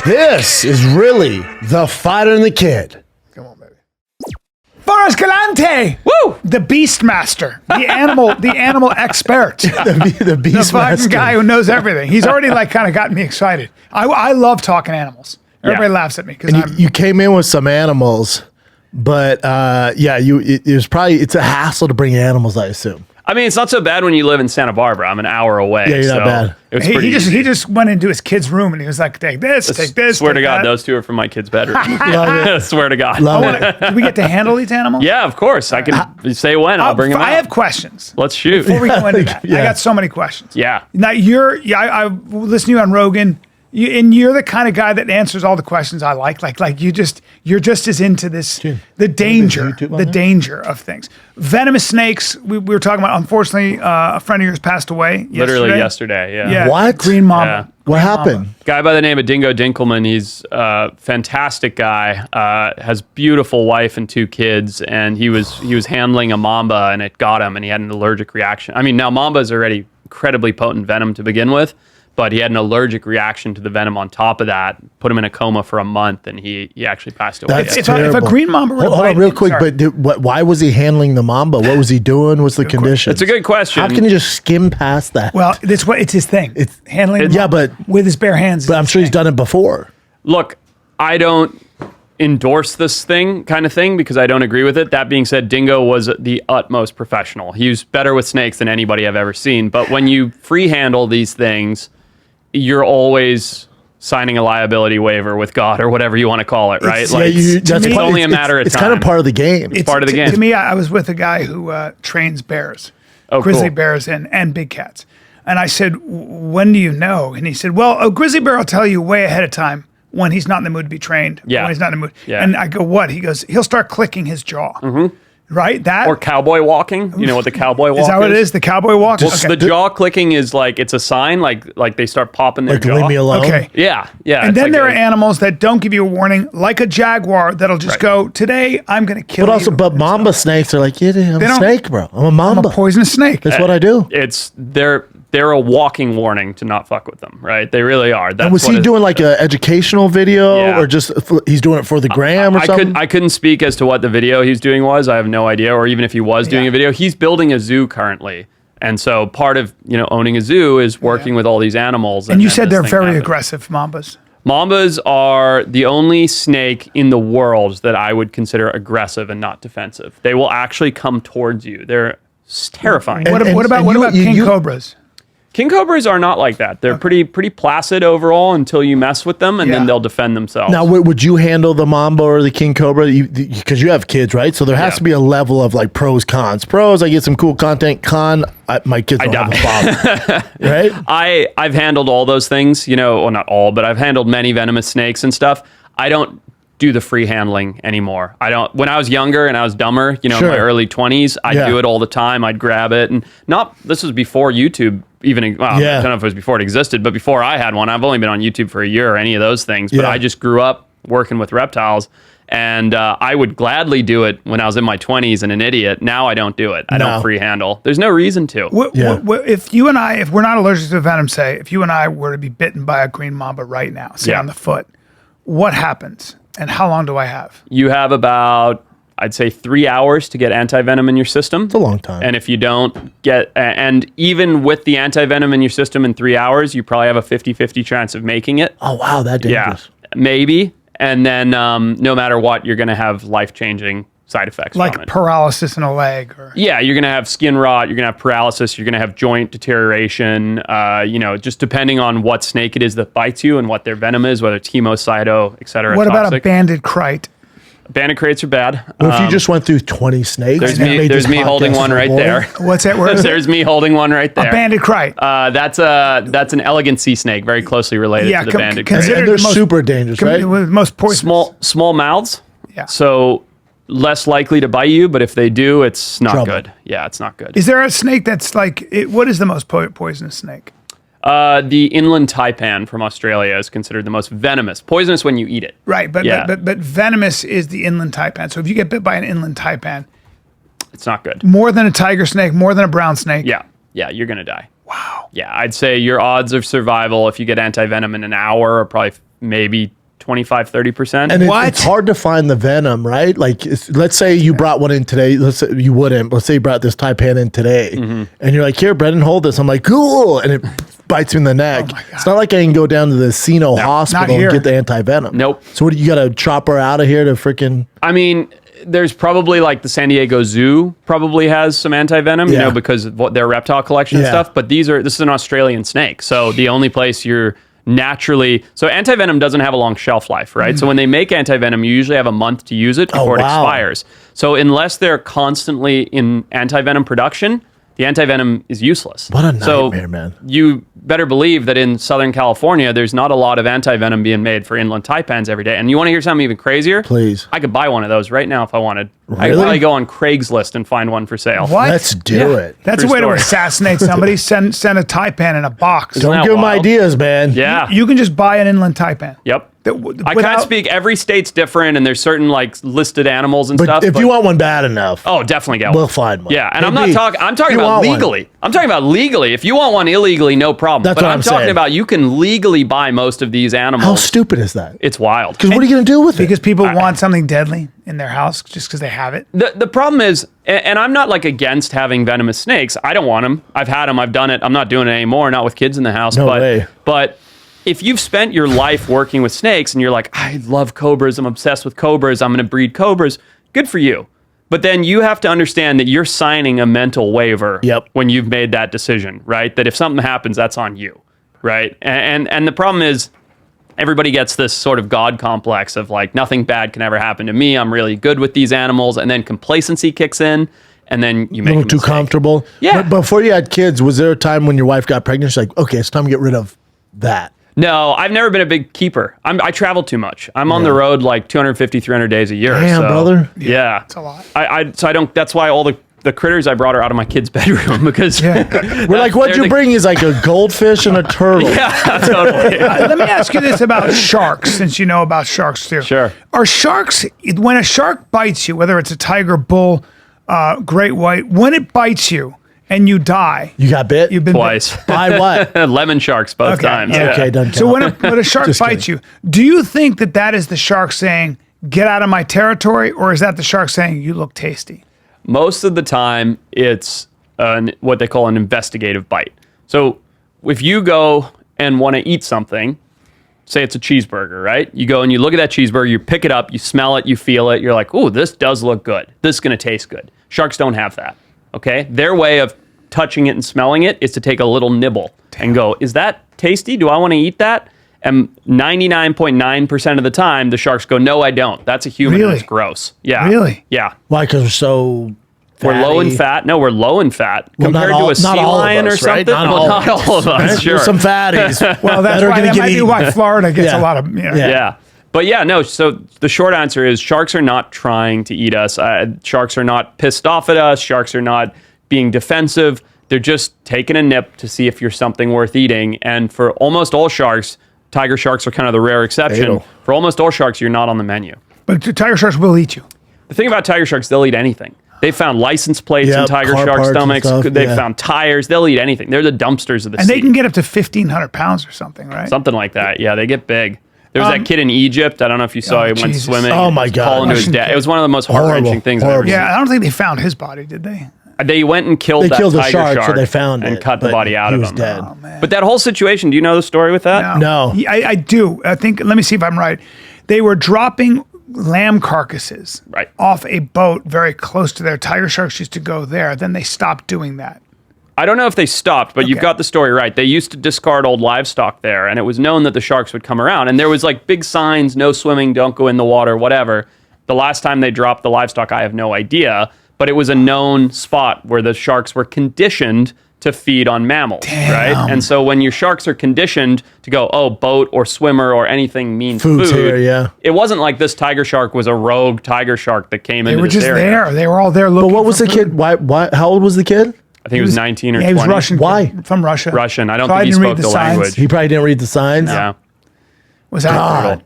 This is really the fighter and the kid. Come on, baby. Forrest Galante! Woo! The beast master. The animal expert. The beast The fucking master. guy who knows everything. He's already like kind of gotten me excited. I love talking animals. Everybody laughs at me because You came in with some animals, but it's a hassle to bring animals, I assume. I mean, it's not so bad when you live in Santa Barbara. I'm an hour away. Yeah, you're not bad. It was pretty he easy. just went into his kid's room and he was like, take this, take this. Swear to take God, that. those two are from my kid's bedroom. Love it. Swear to God. Love it. Do we get to handle these animals? Yeah, of course. I can say when. I'll bring them out. I have questions. Let's shoot. Before we go into that, Yeah. I got so many questions. Yeah. Now I listen to you on Rogan, and you're the kind of guy that answers all the questions I like. Like you're just as into this, the danger of things. Venomous snakes. We were talking about. Unfortunately, a friend of yours passed away. Literally yesterday. Yeah. Yeah. What? Green Mamba. Yeah. What happened? Guy by the name of Dingo Dinkelman. He's a fantastic guy. Has beautiful wife and 2 kids, and he was handling a mamba, and it got him, and he had an allergic reaction. I mean, now mamba is already incredibly potent venom to begin with, but he had an allergic reaction to the venom on top of that. Put him in a coma for a month, and he actually passed away. That's If terrible. a green mamba were to Hold on bite real him- quick, sorry. but why was he handling the mamba? What was he doing? What's the condition? It's a good question. How can you just skim past that? Well, it's his thing. It's handling. Yeah, mamba but- with his bare hands. but I'm sure he's done it before. Look, I don't endorse this kind of thing because I don't agree with it. That being said, Dingo was the utmost professional. He was better with snakes than anybody I've ever seen. But when you free handle these things, you're always signing a liability waiver with God or whatever you want to call it, right? That's it's only a matter of It's time. kind of part of the game. It's part of the game. To me, I was with a guy who trains bears, Oh, grizzly cool. bears and big cats. And I said, when do you know? And he said, well, a grizzly bear will tell you way ahead of time when he's not in the mood to be trained. Yeah. When he's not in the mood. Yeah. And I go, what? He goes, he'll start clicking his jaw. Mm-hmm. Right? That Or cowboy walking. You know what the cowboy walk is? is that what it is? The cowboy walk? Well, the jaw clicking is like, it's a sign, like they start popping their Like, jaw. leave me alone. Okay. Yeah, yeah. And it's then like there are animals that don't give you a warning, like a jaguar that'll just go, today I'm going to kill But also, you. but mamba snakes are like, yeah, I'm a don't- snake, bro. I'm a I'm mamba. a poisonous snake. That's what I do. They're a walking warning to not fuck with them, right? They really are. That's And was what he it- doing like an educational video Yeah. or just he's doing it for the gram or something? I couldn't speak as to what the video he's doing was. I have no idea, or even if he was doing a video. He's building a zoo currently, and so part of owning a zoo is working with all these animals. And you then said this they're thing very happens. aggressive, mambas. Mambas are the only snake in the world that I would consider aggressive and not defensive. They will actually come towards you. They're terrifying. And- What about king cobras? King cobras are not like that. They're pretty placid overall until you mess with them, and Yeah. then they'll defend themselves. Now, would you handle the mamba or the king cobra? Because you have kids, right? So there has Yeah. to be a level of like pros, cons. Pros, I get some cool content. Con, my kids don't have a problem, right? I've handled all those things, well, not all, but I've handled many venomous snakes and stuff. I don't do the free handling anymore. I don't. When I was younger and I was dumber, in Sure. my early 20s, I'd Yeah. do it all the time. I'd grab it, and this was before YouTube even. Well, Yeah. I don't know if it was before it existed, but before I had one. I've only been on YouTube for a year or any of those things, but Yeah. I just grew up working with reptiles. And I would gladly do it when I was in my 20s and an idiot. Now I don't do it. I No. don't free handle. There's no reason to. If you and I, if we're not allergic to venom, say, if you and I were to be bitten by a green mamba right now, say Yeah. on the foot, what happens? And how long do I have? You have about, I'd say, 3 hours to get anti-venom in your system. It's a long time. And if you don't get, and even with the anti-venom in your system in 3 hours, you probably have a 50-50 chance of making it. Oh, wow, that Yeah, dangerous. maybe. And then no matter what, you're going to have life-changing side effects from Like it. paralysis in a leg? Or Yeah, you're going to have skin rot, you're going to have paralysis, you're going to have joint deterioration, just depending on what snake it is that bites you and what their venom is, whether it's hemocyto, et cetera. what about a toxic. banded crite? Banded crates are bad. Well, if you just went through 20 snakes, There's and me, made there's this me holding podcast one right boring. there. What's that word? There's me holding one right there. A banded crite. That's an elegant sea snake, very closely related Yeah, to the banded And crate. consider- they're the most- super dangerous, right? With most poisonous. Small mouths. Yeah. So less likely to bite you, but if they do, it's not Trouble. good. Yeah, it's not good. Is there a snake that's like, what is the most poisonous snake? The inland taipan from Australia is considered the most venomous. Poisonous when you eat it. Right, but Yeah. but venomous is the inland taipan. So if you get bit by an inland taipan, It's not good. more than a tiger snake, more than a brown snake. Yeah, you're gonna die. Wow. Yeah, I'd say your odds of survival if you get anti-venom in an hour are probably maybe 25-30%. And it's hard to find the venom, right? Like, let's say you brought one in today. Let's say you wouldn't. Let's say you brought this taipan in today, and you're like, "Here, Brendan, hold this." I'm like, "Cool," and it bites me in the neck. It's not like I can go down to the Sino hospital and get the anti venom. Nope. So what, you got to chop her out of here to freaking? I mean, there's probably like the San Diego Zoo probably has some anti-venom, you know, because of their reptile collection and stuff. But this is an Australian snake. So the only place you're naturally, so anti-venom doesn't have a long shelf life, right? So when they make anti-venom, you usually have a month to use it before it expires. So unless they're constantly in anti-venom production, the anti-venom is useless. What a nightmare, man. You better believe that in Southern California, there's not a lot of anti-venom being made for inland taipans every day. And you want to hear something even crazier? Please. I could buy one of those right now if I wanted. Really? I could probably go on Craigslist and find one for sale. What? Let's do it. That's True a way story. to assassinate somebody. Send a taipan in a box. Isn't Don't that give them wild? ideas, man. Yeah. You can just buy an inland taipan. Yep. I Without- can't speak. Every state's different, and there's certain like listed animals and But stuff. if you want one bad enough, oh, definitely get one. we'll find one. Yeah, and Hey, I'm not B, talking. I'm talking you about want one. legally. I'm talking about legally. If you want one illegally, no problem. That's but what I'm I'm talking saying. about you can legally buy most of these animals. How stupid is that? It's wild. Because what are you going to do with it? Because people want something deadly in their house just because they have it. The problem is, and I'm not like against having venomous snakes. I don't want them. I've had them. I've done it. I'm not doing it anymore. Not with kids in the house. No way. But if you've spent your life working with snakes and you're like, I love cobras. I'm obsessed with cobras. I'm going to breed cobras. Good for you. But then you have to understand that you're signing a mental waiver when you've made that decision, right? That if something happens, that's on you, right? And the problem is, everybody gets this sort of God complex of like, nothing bad can ever happen to me. I'm really good with these animals. And then complacency kicks in. And then you make a little too comfortable. Yeah. But before you had kids, was there a time when your wife got pregnant? She's like, okay, it's time to get rid of that. No, I've never been a big keeper. I travel too much. I'm on the road like 250, 300 days a year. Damn, brother. Yeah. It's a lot. So I don't, that's why all the critters I brought are out of my kid's bedroom because We're like, what'd you bring? He's like a goldfish and a turtle. Yeah, totally. Let me ask you this about sharks, since you know about sharks too. Sure. Are sharks, when a shark bites you, whether it's a tiger, bull, great white, when it bites you and you die, You got bit? you've been Twice. By what? Lemon sharks both times. yeah. Yeah. Okay, done. So when a shark Just bites you, do you think that is the shark saying, get out of my territory, or is that the shark saying, you look tasty? Most of the time, it's what they call an investigative bite. So if you go and want to eat something, say it's a cheeseburger, right? You go and you look at that cheeseburger, you pick it up, you smell it, you feel it, you're like, oh, this does look good. This is going to taste good. Sharks don't have that, okay? Their way of touching it and smelling it is to take a little nibble and go, is that tasty? Do I want to eat that? And 99.9% of the time, the sharks go, no, I don't. That's a human and Really? it's gross. Yeah. Really? Yeah. Why? Because we're so We're low in fatty? fat. No, we're low in fat Well, not compared all- to a sea not all of lion or us, right? something. Not Well, all not of us, all of us, right? sure. There's some fatties. Well, that are that gonna get might be eaten. why Florida gets Yeah. a lot of, you know. Yeah. But yeah, no. So the short answer is sharks are not trying to eat us. Sharks are not pissed off at us. Sharks are not being defensive. They're just taking a nip to see if you're something worth eating. And for almost all sharks, tiger sharks are kind of the rare exception. Fatal. For almost all sharks, you're not on the menu. But tiger sharks will eat you. The thing about tiger sharks, they'll eat anything. They found license plates in Yep, tiger car shark parts and stomachs. stuff, They yeah. found tires. They'll eat anything. They're the dumpsters of the And sea. they can get up to 1,500 pounds or something, right? Something like that. Yeah, they get big. There was that kid in Egypt. I don't know if you saw. He went Jesus. swimming. Oh, my God. Calling to his Russian dad. kid. It was one of the most heart-wrenching Horrible. things I've ever Horrible. seen. Yeah, I don't think they found his body, did they? They went and killed They that killed the tiger shark, shark, so they found and it, cut the but body out he of was him. dead. Oh, man. But that whole situation, do you know the story with that? No. I do. I think, let me see if I'm right. They were dropping lamb carcasses Right. off a boat very close to there. Tiger sharks used to go there. Then they stopped doing that. I don't know if they stopped, but you've Okay. got the story right. They used to discard old livestock there, and it was known that the sharks would come around. And there was like big signs, no swimming, don't go in the water, whatever. The last time they dropped the livestock, I have no idea, but it was a known spot where the sharks were conditioned to feed on mammals, right? And so when your sharks are conditioned to go, oh, boat or swimmer or anything means Food's food, here, yeah. it wasn't like this tiger shark was a rogue tiger shark that came They into were this just area. there. They were all there looking. But what was for the food. kid? Why? How old was the kid? I think he was 19 or Yeah, 20. he was Russian. Why? From Russia. Russian. I don't So think he didn't read spoke the signs. language. He probably didn't read the signs. Yeah. Was that God.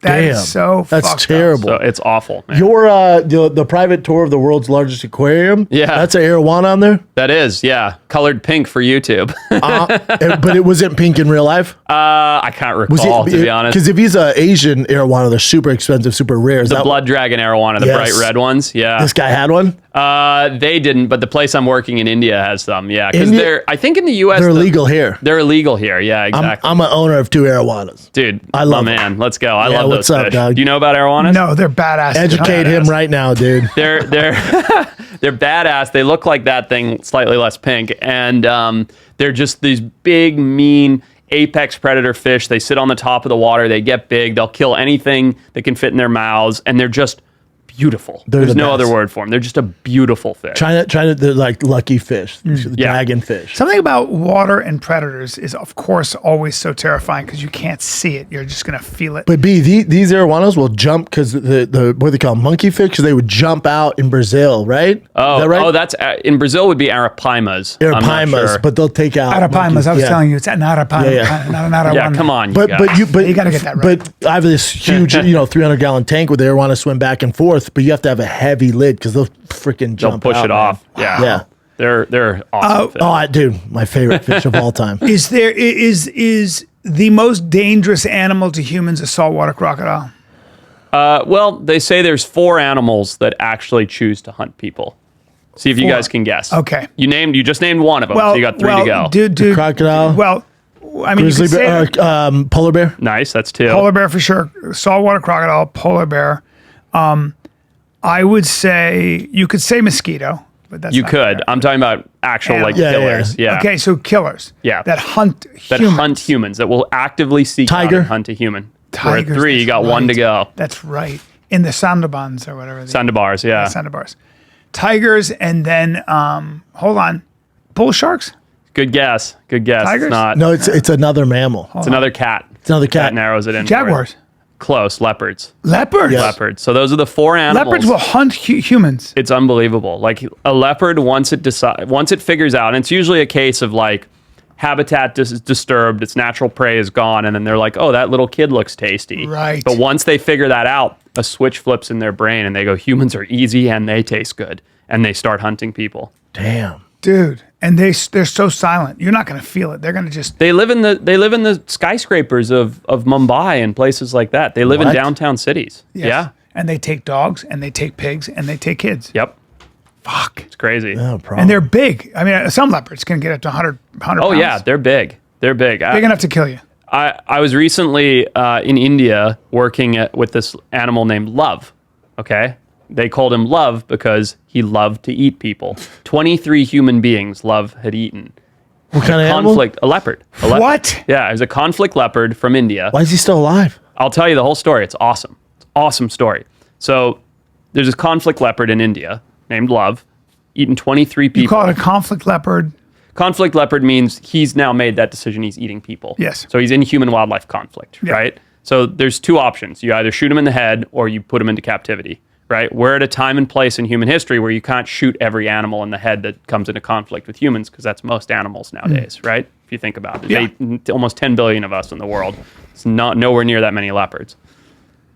That is Damn. so That's fucked up. terrible. So it's awful, man. Your the private tour of the world's largest aquarium. Yeah. That's an Arowana on there. That is, yeah. Colored pink for YouTube. But it wasn't pink in real life. I can't recall, to be honest. Because if he's an Asian Arowana, they're super expensive, super rare. Is The that blood dragon arowana, the Yes. bright red ones. Yeah. this guy had one? They didn't, but the place I'm working in India has some. Yeah. Because India- I think in the US, They're illegal here. They're illegal here. Yeah, exactly. I'm an owner of 2 Arowanas. Dude, I love it. man. Let's go. I Yeah, love what's those up, fish. dog? Do you know about arowanas? No, they're badass. Educate him right now, dude. They're they're badass. They look like that thing, slightly less pink, and they're just these big, mean apex predator fish. They sit on the top of the water. They get big. They'll kill anything that can fit in their mouths, and they're just beautiful. They're There's the no best. other word for them. They're just a beautiful fish. China, they're like lucky fish, dragon fish. Something about water and predators is, of course, always so terrifying because you can't see it. You're just gonna feel it. But these Arowanas will jump because the what do they call them, monkey fish? Because they would jump out in Brazil, right? Oh, Is that right? oh, that's in Brazil would be arapaimas. I'm not Arapaimas, sure. but they'll take out Arapaimas, monkeys. I was Yeah. telling you, it's an arapaima, Yeah, not an arowana. Yeah, come on. But guys. you gotta get that right. But I have this huge 300-gallon tank where they want to swim back and forth, but you have to have a heavy lid because they'll freaking they'll jump push out, it man. off. Yeah, Yeah. They're awesome. fish. Dude, my favorite fish of all time. Is the most dangerous animal to humans a saltwater crocodile? Well, they say there's 4 animals that actually choose to hunt people. See if you 4. guys can guess. Okay. You just named one of them, so you got 3 to go. Dude, Crocodile. Well, I mean, Grizzly you could say bear, polar bear. Nice, that's 2. polar bear for sure. Saltwater crocodile, polar bear. I would say you could say mosquito, but that's You not could. fair. I'm talking about actual like Yeah, killers. Yeah. Okay, so killers. Yeah. That hunt That humans. hunt humans, that will actively seek out Tiger. and hunt a human. We're at Tigers, 3, you that's got 1 to right. go. That's right. In the Sandabans or whatever. Sandbars, yeah. Sandbars. Tigers, and then hold on, bull sharks. Good guess. Good guess. Tigers? It's not. No, it's another mammal. It's another cat. It's another cat. That narrows it in. for it. Jaguars. Close. Leopards. Leopards. Yes. Leopards. So those are the 4 animals. Leopards will hunt humans. It's unbelievable. Like a leopard, once it figures out, and it's usually a case of like habitat is disturbed, its natural prey is gone, and then they're like, oh, that little kid looks tasty. Right. But once they figure that out, a switch flips in their brain, and they go, humans are easy and they taste good, and they start hunting people. Damn. Dude, and they're so silent. You're not going to feel it. They're going to just. They live in the skyscrapers of Mumbai and places like that. They live in What? downtown cities. Yes. Yeah. And they take dogs, and they take pigs, and they take kids. Yep. Fuck. It's crazy. No problem. And they're big. I mean, some leopards can get up to 100 pounds. Oh yeah, they're big. They're big. big enough to kill you. I was recently in India working with this animal named Love. Okay. They called him Love because he loved to eat people. 23 human beings Love had eaten. What kind of animal? Conflict, a leopard. What? Yeah, it was a conflict leopard from India. Why is he still alive? I'll tell you the whole story. It's awesome. It's an awesome story. So there's this conflict leopard in India named Love, eaten 23 people. You call it a conflict leopard. Conflict leopard means he's now made that decision. He's eating people. Yes. So he's in human-wildlife conflict, Yeah. right? So there's 2 options. You either shoot him in the head or you put him into captivity, right? We're at a time and place in human history where you can't shoot every animal in the head that comes into conflict with humans because that's most animals nowadays, right? If you think about it. Yeah. Almost 10 billion of us in the world. It's not nowhere near that many leopards.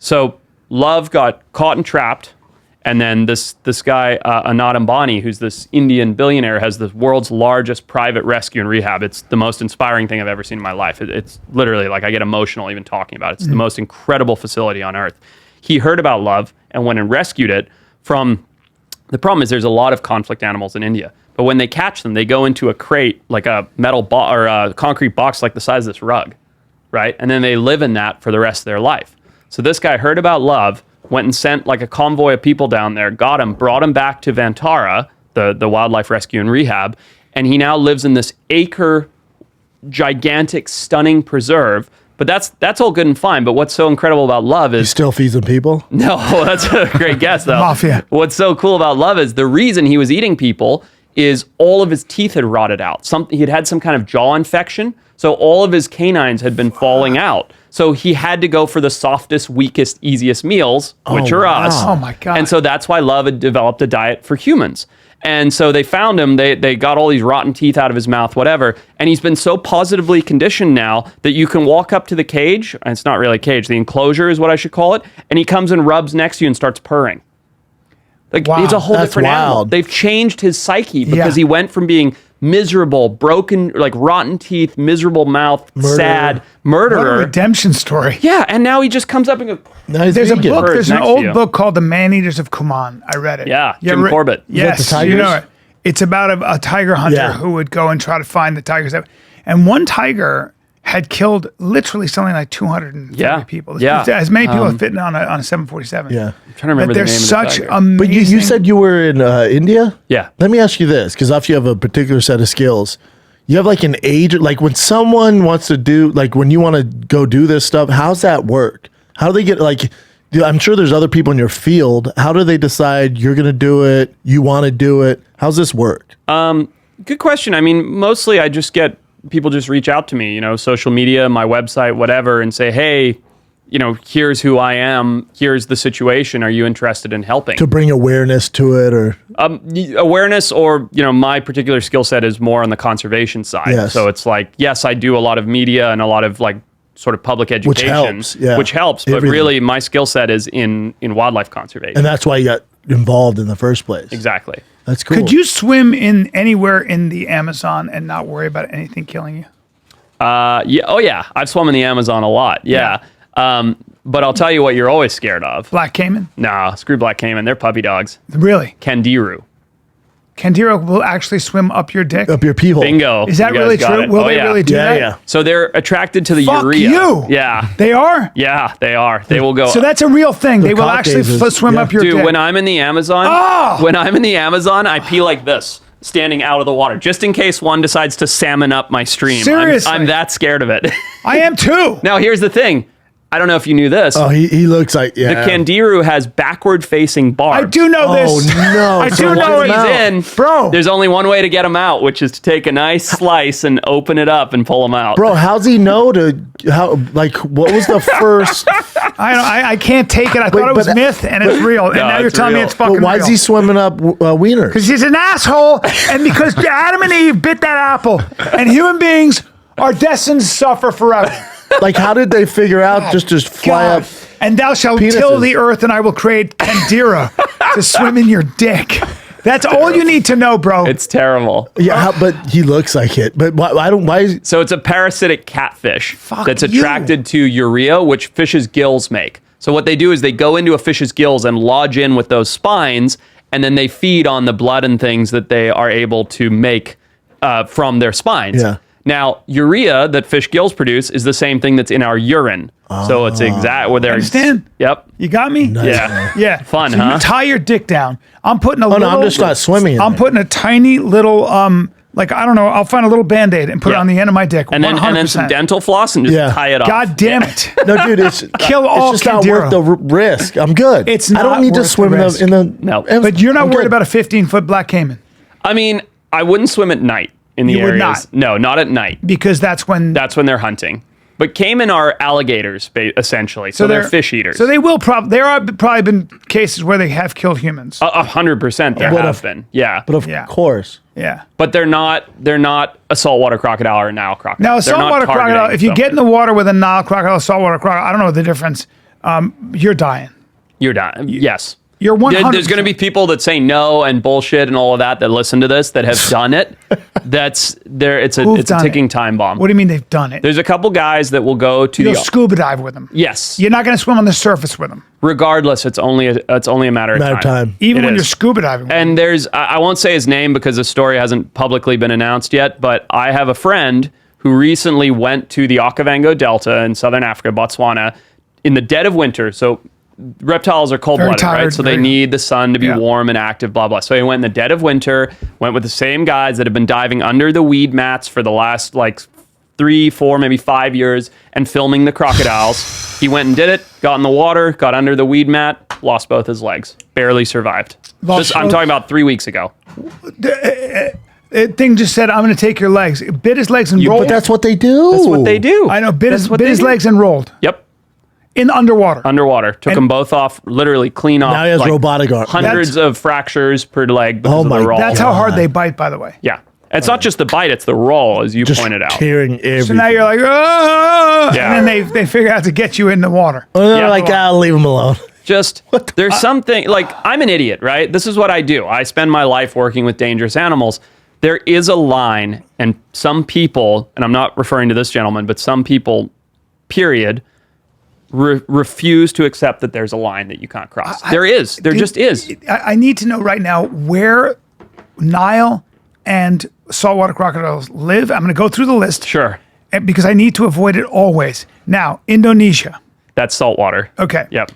So Love got caught and trapped. And then this guy, Anand Ambani, who's this Indian billionaire, has the world's largest private rescue and rehab. It's the most inspiring thing I've ever seen in my life. It's literally like I get emotional even talking about it. It's the most incredible facility on earth. He heard about Love and went and rescued it from. The problem is there's a lot of conflict animals in India, but when they catch them, they go into a crate, like a metal or a concrete box like the size of this rug, right? And then they live in that for the rest of their life. So this guy heard about Love, went and sent like a convoy of people down there, got him, brought him back to Vantara, the wildlife rescue and rehab, and he now lives in this acre, gigantic, stunning preserve. But that's all good and fine. But what's so incredible about Love He is still feeds them people? no, that's a great guess though. Mafia. What's so cool about Love is the reason he was eating people is all of his teeth had rotted out. He'd had some kind of jaw infection, so all of his canines had been falling out. So he had to go for the softest, weakest, easiest meals, which are us. Oh my God. And so that's why Love had developed a diet for humans. And so they found him. They got all these rotten teeth out of his mouth, whatever. And he's been so positively conditioned now that you can walk up to the cage. And it's not really a cage. The enclosure is what I should call it. And he comes and rubs next to you and starts purring. Like, Wow. it's a whole That's different animal. wild. They've changed his psyche because Yeah. he went from being miserable, broken, like rotten teeth, miserable mouth, sad, What a murderer. redemption story. Yeah, and now he just comes up and goes, Now he's There's a vegan. book. There's an next to old you. book called The Man-Eaters of Kuman. I read it. Yeah, You Jim ever Corbett. Is that the Yes, tigers? you know it. It's about a tiger hunter Yeah. who would go and try to find the tigers. And one tiger had killed literally something like 230 Yeah. people. Yeah. As many people as fit on a 747. Yeah. I'm trying to remember But the there's name such of the tiger. amazing. But you said you were in India? Yeah. Let me ask you this, because if you have a particular set of skills, you have like an age, like when someone wants to do, like when you want to go do this stuff, how's that work? How do they get, like, I'm sure there's other people in your field. How do they decide you're going to do it? You want to do it? How's this work? Good question. I mean, mostly I just get people just reach out to me, social media, my website, whatever, and say, hey, here's who I am. Here's the situation. Are you interested in helping? To bring awareness to it, or Awareness, or my particular skill set is more on the conservation side. Yes. So it's like, yes, I do a lot of media and a lot of like sort of public education, helps, yeah. which helps. But Everything. really, my skill set is in wildlife conservation. and that's why you got involved in the first place. Exactly. That's cool. Could you swim in anywhere in the Amazon and not worry about anything killing you? Yeah. Oh yeah. I've swum in the Amazon a lot. Yeah. But I'll tell you what you're always scared of. Black Cayman? Nah, screw black caiman. They're puppy dogs. Really? Candiru. Candiru will actually swim up your dick? up your pee hole? Bingo. Is that You guys really got true? it. Will Oh, they yeah. really do Yeah, that? yeah. So they're attracted to the Fuck urea. you. Yeah. They are? Yeah, they are. They will go. So that's a real thing. They will cock actually gazes. swim Yeah. up your Dude, dick. when I'm in the Amazon, I pee like this, standing out of the water, just in case one decides to salmon up my stream. Seriously? I'm that scared of it. I am too. Now, here's the thing. I don't know if you knew this. Oh, he looks like, yeah. The Candiru has backward-facing barbs. I do know this. Oh, no. I So do know once it. he's in, Bro. there's only one way to get them out, which is to take a nice slice and open it up and pull them out. Bro, how's he know what was the first? I can't take it. I thought it was but- myth and it's real. And No, now you're it's telling me real. it's fucking Why real. is he swimming up wieners? Because he's an asshole, and because Adam and Eve bit that apple, and human beings are destined to suffer forever. Like, how did they figure out just to fly God. up? And thou shalt penises. till the earth, and I will create Candiru to swim in your dick. That's all you need to know, bro. It's terrible. Yeah, but he looks like it. But why is So it's a parasitic catfish that's you. attracted to urea, which fish's gills make. So what they do is they go into a fish's gills and lodge in with those spines, and then they feed on the blood and things that they are able to make from their spines. Yeah. Now, urea that fish gills produce is the same thing that's in our urine. So it's exact where they're. Understand? Yep. You got me? Yeah. Yeah. Fun, so huh? You tie your dick down. I'm putting a Oh, little. no, I'm just not swimming in I'm there. putting a tiny little like I don't know. I'll find a little Band-Aid and put it Yeah. on the end of my dick. And then 100%. some dental floss and just Yeah. tie it off. God damn it! No, dude, it's Kill all It's just not Candiru. worth the risk. I'm good. It's I not don't need to worth the swim risk. in the. No. But you're not I'm worried good. about a 15-foot black caiman I mean, I wouldn't swim at night in the You would areas. not? No, not at night. because that's when. That's when they're hunting. But caiman are alligators, essentially. So they're fish eaters. So they will probably. There are probably been cases where they have killed humans. 100% there But have if- been. Yeah. But of Yeah. course. Yeah. But they're not a saltwater crocodile or a Nile crocodile. Now, a They're not saltwater crocodile. targeting If you get in something. the water with a Nile crocodile, saltwater crocodile, I don't know the difference. You're dying. You're dying. Yes. You're 100%. There's going to be people that say no and bullshit and all of that listen to this that have done it. That's there. It's a Who've done ticking it? time bomb. What do you mean they've done it? There's a couple guys that will go to You'll the scuba dive with them. yes. You're not going to swim on the surface with them, Regardless, it's only a matter of time. even It when is. you're scuba diving. With them. And there's, I won't say his name because the story hasn't publicly been announced yet, but I have a friend who recently went to the Okavango Delta in southern Africa, Botswana, in the dead of winter. So reptiles are cold-blooded, Very tired, right? So they very- need the sun to be Yeah. warm and active, blah, blah. So he went in the dead of winter, went with the same guys that have been diving under the weed mats for the last, 3, 4, maybe 5 years and filming the crocodiles. He went and did it, got in the water, got under the weed mat, lost both his legs, barely survived. I'm talking about 3 weeks ago. Thing just said, "I'm going to take your legs." It bit his legs and rolled. But that's what they do. That's what they do. I know. Bit That's his, what bit they his do. legs and rolled. Yep. In underwater. Underwater. Took them both off, literally clean off. Now he has robotic arm. Hundreds of fractures per leg because of the roll. That's how hard they bite, by the way. Yeah. It's not just the bite, it's the roll, as you pointed out. Tearing everything. So now you're like, and then they figure out to get you in the water. They're like, I'll leave him alone. Just, there's something, like, I'm an idiot, right? This is what I do. I spend my life working with dangerous animals. There is a line, and some people, and I'm not referring to this gentleman, but some people, period, refuse to accept that there's a line that you can't cross. There just is. I need to know right now where Nile and saltwater crocodiles live. I'm going to go through the list. Sure. Because I need to avoid it always. Now, Indonesia. That's saltwater. Okay. Yep.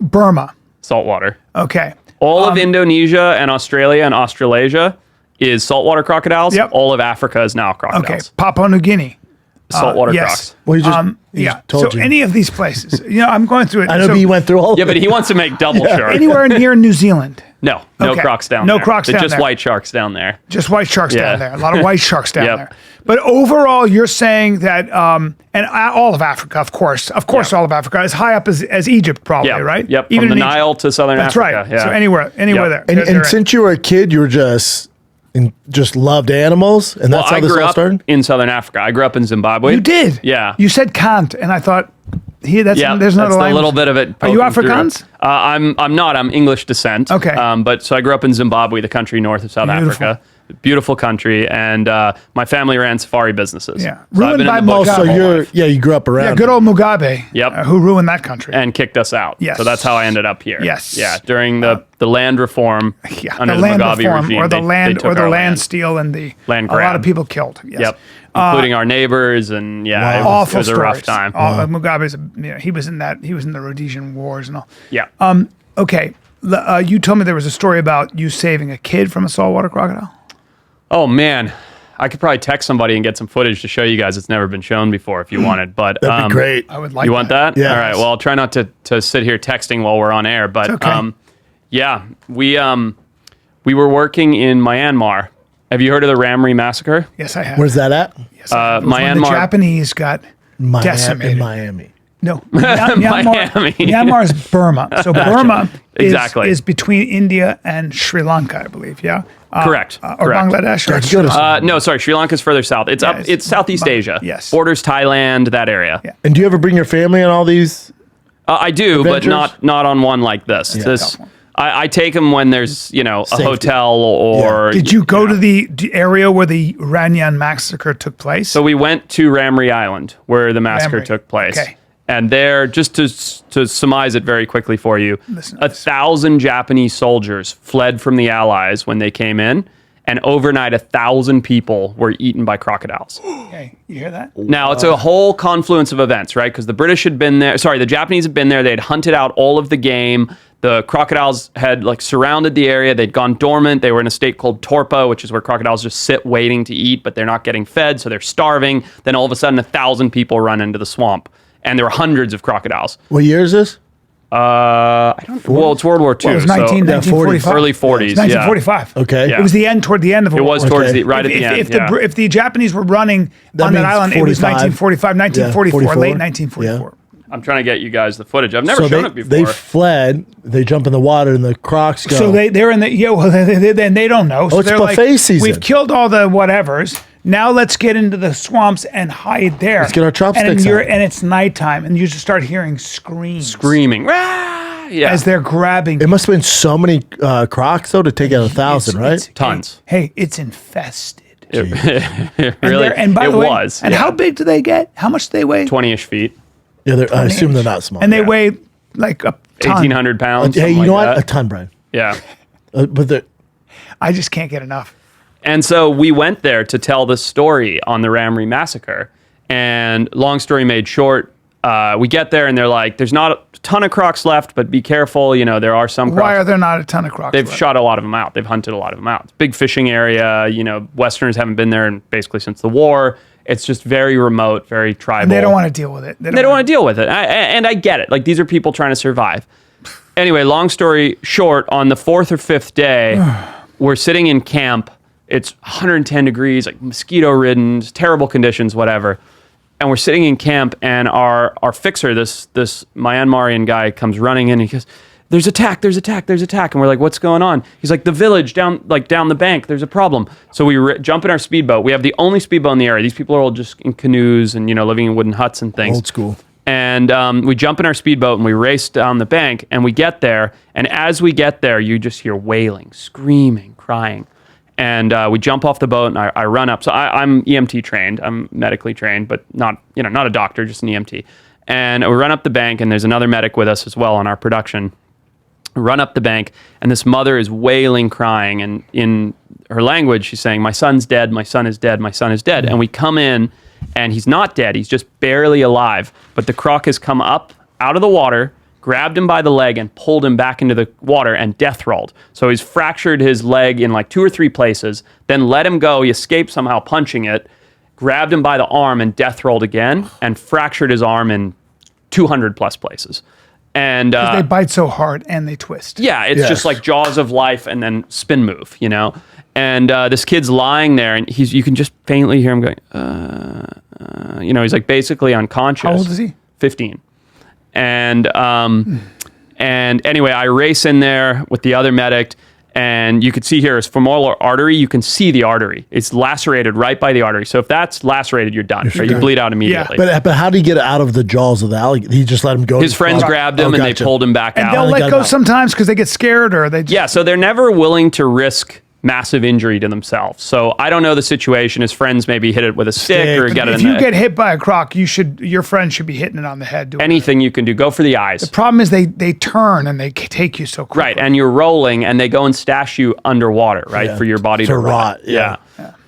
Burma. Saltwater. Okay. All of Indonesia and Australia and Australasia is saltwater crocodiles. Yep. All of Africa is now Okay. crocodiles. Papua New Guinea. Saltwater yes. crocs. Well, he just told you. Any of these places, I'm going through it. I know, so but you went through all of Yeah, it. but he wants to make double sure. anywhere near New Zealand. No Okay. crocs down No there. crocs They're down just there. white sharks down there. Just white sharks Yeah. down there. A lot of white sharks down Yep. there. But overall, you're saying that, and all of Africa, of course, all of Africa, as high up as Egypt, probably, Yeah, right? Yep. Even From the in Egypt. Nile to southern That's Africa. right. Yeah. So anywhere Yep. there. And, They're in. since you were a kid, you were just loved animals, and that's how I this grew all up started? in southern Africa. I grew up in Zimbabwe. You did? Yeah. You said can't, and I thought, there's Yeah, another that's language. a little bit of it. Are you poking through. Afrikaans? I'm not. I'm English descent. Okay. But so I grew up in Zimbabwe, the country north of South Beautiful. Africa. Beautiful country, and my family ran safari businesses. Yeah. So I've Ruined been by in the bush Mugabe. So my whole life you grew up around. Yeah, good old Mugabe. Yep. Who ruined that country. and kicked us out. Yes. So that's how I ended up here. Yes. Yeah. During the land reform under the the land Mugabe reform, regime, or the they land, took or the our land steal, and a Land lot grab. of people killed. Yes. Yep. Including our neighbors, and it was, Awful it was a stories. rough time. Mugabe's, he was in the Rhodesian Wars and all. Yeah. Okay, you told me there was a story about you saving a kid from a saltwater crocodile. Oh man, I could probably text somebody and get some footage to show you guys. It's never been shown before if you wanted. But That'd be great. I would like. You want that? Yes. All right. Well, I'll try not to sit here texting while we're on air. But okay. yeah, we were working in Myanmar. Have you heard of the Ramree massacre? Yes, I have. Where's that at? Yes, I have. It was when the Myanmar- Japanese got decimated. In Miami. No, Miami. Myanmar is Burma. So Burma Exactly. is between India and Sri Lanka, I believe. Yeah. Correct. Or Correct. Bangladesh. Or Let's go to No, sorry. Sri Lanka's further south. It's Yeah, it's Southeast Asia. yes. Borders Thailand, that area. Yeah. And do you ever bring your family on all these? I do, Adventures? but not on one like this. This tough one. I take them when there's a Safety. hotel or. Did you go to the area where the Ranyan massacre took place? So we went to Ramree Island where the massacre Ramree. took place. Okay. And there, just to surmise it very quickly for you, Listen to 1,000 Japanese soldiers fled from the Allies when they came in, and overnight 1,000 people were eaten by crocodiles. Okay, you hear that? Now, it's a whole confluence of events, right? Because the British had been there. Sorry, the Japanese had been there. They had hunted out all of the game. The crocodiles had surrounded the area. They'd gone dormant. They were in a state called torpor, which is where crocodiles just sit waiting to eat, but they're not getting fed, so they're starving. Then all of a sudden, 1,000 people run into the swamp, and there were hundreds of crocodiles. What year is this? I don't. Well, it's World War II. Well, it was so 1945. early 40s. It's 1945. Okay. Yeah. It was toward the end of It was towards Okay. right at the end. If the Japanese were running on that means island, it was 45. 1945, 1944, 44. late 1944. I'm trying to get you guys the footage. I've never So shown it before. they fled. They jump in the water, and the crocs go. So they're in the they don't know. So it's they're buffet season. We've killed all the whatevers. Now let's get into the swamps and hide there. Let's get our chopsticks out. And it's nighttime, and you just start hearing screams Screaming. Rah! Yeah. as they're grabbing. It must have been so many crocs though to take out 1,000, right? Tons. Hey, it's infested. It really. And by it the way, was. And how big do they get? How much do they weigh? 20-ish feet. Yeah, I assume they're not small. And they weigh like a ton. 1,800 pounds. Hey, you something know like what? that. A ton, Brian. Yeah. But they're. I just can't get enough. And so we went there to tell the story on the Ramree massacre. And long story made short, we get there and they're like, there's not a ton of crocs left, but be careful. There are some crocs. Why are there not a ton of crocs? They've left? shot a lot of them out. They've hunted a lot of them out. It's a big fishing area. Westerners haven't been there basically since the war. It's just very remote, very tribal. And they don't want to deal with it. They don't want to deal with it. And I get it. These are people trying to survive. Anyway, long story short, on the 4th or 5th day, we're sitting in camp. It's 110 degrees, mosquito-ridden, terrible conditions, whatever. and we're sitting in camp, and our fixer, this Myanmarian guy, comes running in, and he goes, there's attack, and we're like, what's going on? He's like, the village down the bank, there's a problem. So we jump in our speedboat. We have the only speedboat in the area. These people are all just in canoes and, living in wooden huts and things. Old school. And we jump in our speedboat and we race down the bank, and we get there. And as we get there, you just hear wailing, screaming, crying. And we jump off the boat, and I run up. So I'm EMT trained. I'm medically trained, but not a doctor, just an EMT. And we run up the bank, and there's another medic with us as well on our production. We run up the bank, and this mother is wailing, crying, and in her language, she's saying, my son's dead, my son is dead, my son is dead. And we come in, and he's not dead. He's just barely alive. But the croc has come up out of the water, grabbed him by the leg, and pulled him back into the water and death rolled. So he's fractured his leg in like 2 or 3 places, then let him go. He escaped somehow punching it, grabbed him by the arm and death rolled again, and fractured his arm in 200 plus places. And they bite so hard and they twist. Yeah, it's just like jaws of life and then spin move, And this kid's lying there, and you can just faintly hear him going, he's like basically unconscious. How old is he? 15. And anyway, I race in there with the other medic, and you could see here his femoral artery. You can see the artery. It's lacerated right by the artery. So if that's lacerated, you're done. Right? You bleed out immediately. Yeah. But how did he get out of the jaws of the alligator? He just let him go? His friends grabbed him, and they pulled him back out. And they'll let go sometimes because they get scared, or they just... Yeah, so they're never willing to risk massive injury to themselves. So I don't know the situation. His friends maybe hit it with a stick or get it in the... If you get hit by a croc, your friend should be hitting it on the head. Anything you can do. Go for the eyes. The problem is they turn and they take you so quickly. Right, and you're rolling, and they go and stash you underwater, right, for your body to rot. Yeah.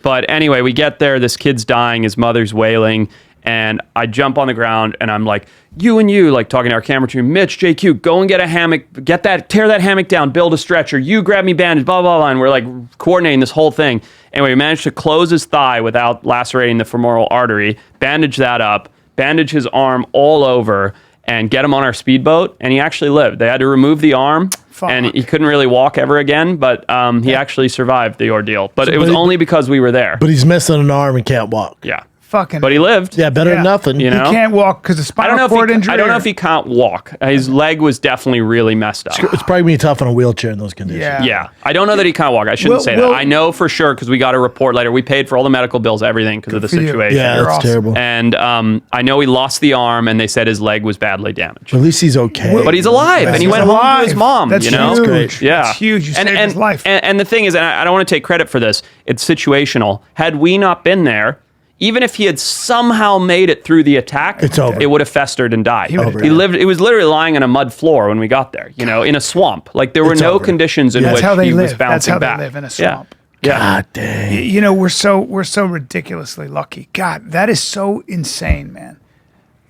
But anyway, we get there. This kid's dying. His mother's wailing. And I jump on the ground, and I'm like, you, like talking to our camera team, Mitch, JQ, go and get a hammock, tear that hammock down, build a stretcher, you grab me bandage, blah, blah, blah. And we're like coordinating this whole thing. Anyway, we managed to close his thigh without lacerating the femoral artery, bandage that up, bandage his arm all over, and get him on our speedboat. And he actually lived. They had to remove the arm. And he couldn't really walk ever again, but he actually survived the ordeal. But it was only because we were there. But he's missing an arm and can't walk. Yeah. But he lived. Yeah, better than nothing. He can't walk because of spinal cord injury. I don't know if he can't walk. His leg was definitely really messed up. It's probably going to be tough on a wheelchair in those conditions. Yeah. I don't know that he can't walk. I shouldn't say that. I know for sure because we got a report later. We paid for all the medical bills, everything because of the situation. Yeah, that's terrible. And I know he lost the arm, and they said his leg was badly damaged. At least he's okay. But he's alive, and he went home to his mom. That's huge. That's great. Yeah. That's huge. You saved his life. And the thing is, and I don't want to take credit for this, it's situational. Had we not been there, even if he had somehow made it through the attack, it's over. It would have festered and died. He was literally lying on a mud floor when we got there, in a swamp. Like there were no conditions in which he was bouncing back. That's how they live, in a swamp. Yeah. God dang. We're so ridiculously lucky. God, that is so insane, man.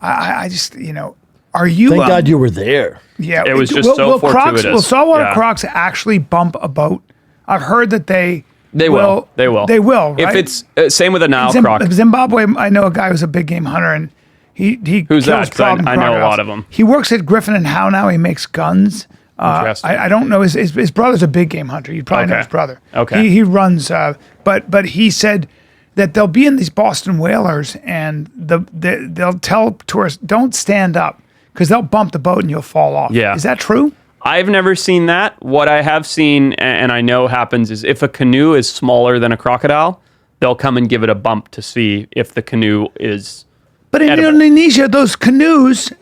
I just, are you... Thank God you were there. Yeah. It was just so fortuitous. Will saltwater crocs actually bump a boat? I've heard that They will. They will. Right? If it's same with a Nile croc. Zimbabwe, I know a guy who's a big game hunter, and he Who's kills that? problem I know a crocodiles. lot of them. He works at Griffin and Howe now. He makes guns. Interesting. I don't know. His brother's a big game hunter. You probably know his brother. Okay. He runs. But he said that they'll be in these Boston whalers, and they'll tell tourists, don't stand up because they'll bump the boat and you'll fall off. Yeah. Is that true? I've never seen that. What I have seen, and I know happens, is if a canoe is smaller than a crocodile, they'll come and give it a bump to see if the canoe is But in edible. Indonesia, those canoes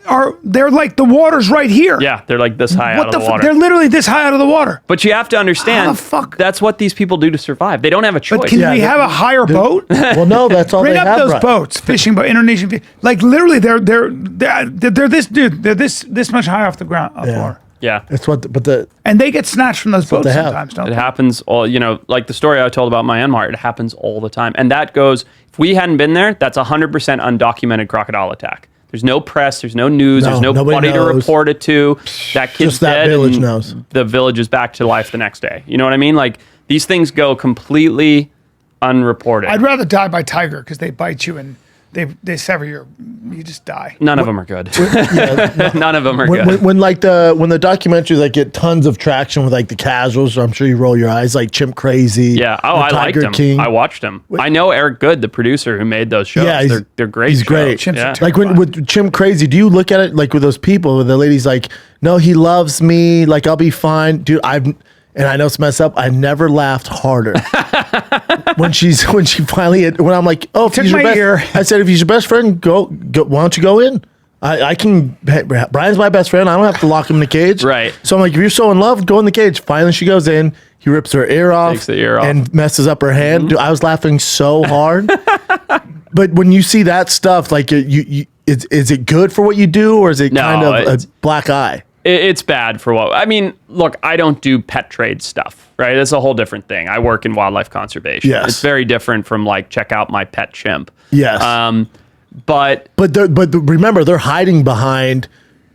they're like the water's right here. Yeah, they're like this high out of the water. They're literally this high out of the water. But you have to understand, How the fuck? that's what these people do to survive. They don't have a choice. But can we have a higher boat? Well, no, that's all Bring they up have. those boats, fishing boat, Indonesian. Like literally, they're this much high off the ground, off the water. Yeah. That's what, And they get snatched from those boats they have. sometimes, don't It they? happens all, like the story I told about Myanmar, it happens all the time. And that goes, if we hadn't been there, that's 100% undocumented crocodile attack. There's no press, there's no news, there's nobody to report it to. That kid's just that dead village and knows. the village is back to life the next day. You know what I mean? Like these things go completely unreported. I'd rather die by tiger because they bite you and they sever your you just die. None of them are good. None of them are good. When the documentaries like get tons of traction with like the casuals, I'm sure you roll your eyes, like Chimp Crazy. Yeah. Oh, I liked him. King. I watched him. I know Eric Good, the producer who made those shows. Yeah, they're great. He's great. Yeah. Like with Chimp Crazy, do you look at it like with those people where the lady's like, no, he loves me, like I'll be fine, dude. And I know it's messed up. I never laughed harder when she finally when I'm like, oh, if he's your best, I said, if he's your best friend, go. Why don't you go in? I can. Brian's my best friend. I don't have to lock him in the cage. Right. So I'm like, if you're so in love, go in the cage. Finally, she goes in. He rips her ear off. Takes the ear off. And messes up her hand. Dude, I was laughing so hard. But when you see that stuff, like, is it good for what you do, or is it kind of a black eye? It's bad for what, I mean, look, I don't do pet trade stuff, right? That's a whole different thing. I work in wildlife conservation. Yes. It's very different from like, check out my pet chimp. Yes. But remember, they're hiding behind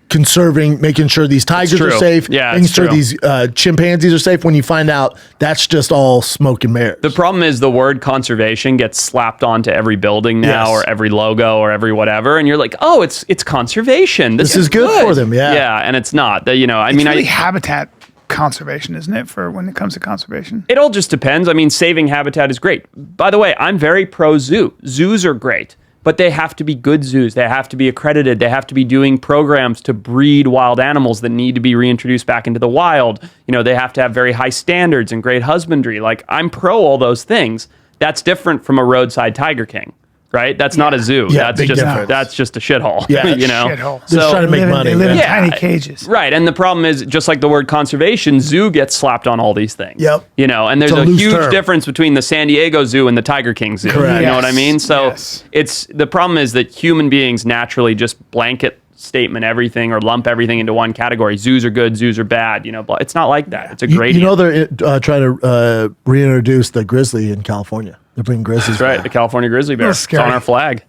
conserving, making sure these tigers are safe, making sure these chimpanzees are safe, when you find out that's just all smoke and mirrors. The problem is the word conservation gets slapped onto every building now, or every logo, or every whatever, and you're like, oh, it's conservation. This is good for them, yeah. Yeah, and it's not. It's really habitat conservation, isn't it, for when it comes to conservation? It all just depends. I mean, saving habitat is great. By the way, I'm very pro zoo. Zoos are great. But they have to be good zoos. They have to be accredited. They have to be doing programs to breed wild animals that need to be reintroduced back into the wild. You know, they have to have very high standards and great husbandry. Like, I'm pro all those things. That's different from a roadside Tiger King, right? That's not a zoo. Yeah, that's just a shithole. Yeah, you know. Shithole. They're trying to make money. They live in tiny cages. Right, and the problem is, just like the word conservation, zoo gets slapped on all these things. Yep. You know, and there's a huge difference between the San Diego Zoo and the Tiger King Zoo. Correct. You know what I mean? So Yes. the problem is that human beings naturally just blanket statement everything or lump everything into one category. Zoos are good, zoos are bad. You know, but it's not like that. It's a gradient. You know, they're trying to reintroduce the grizzly in California. They're bringing grizzlies. That's right, back. the California grizzly bear. It's on our flag.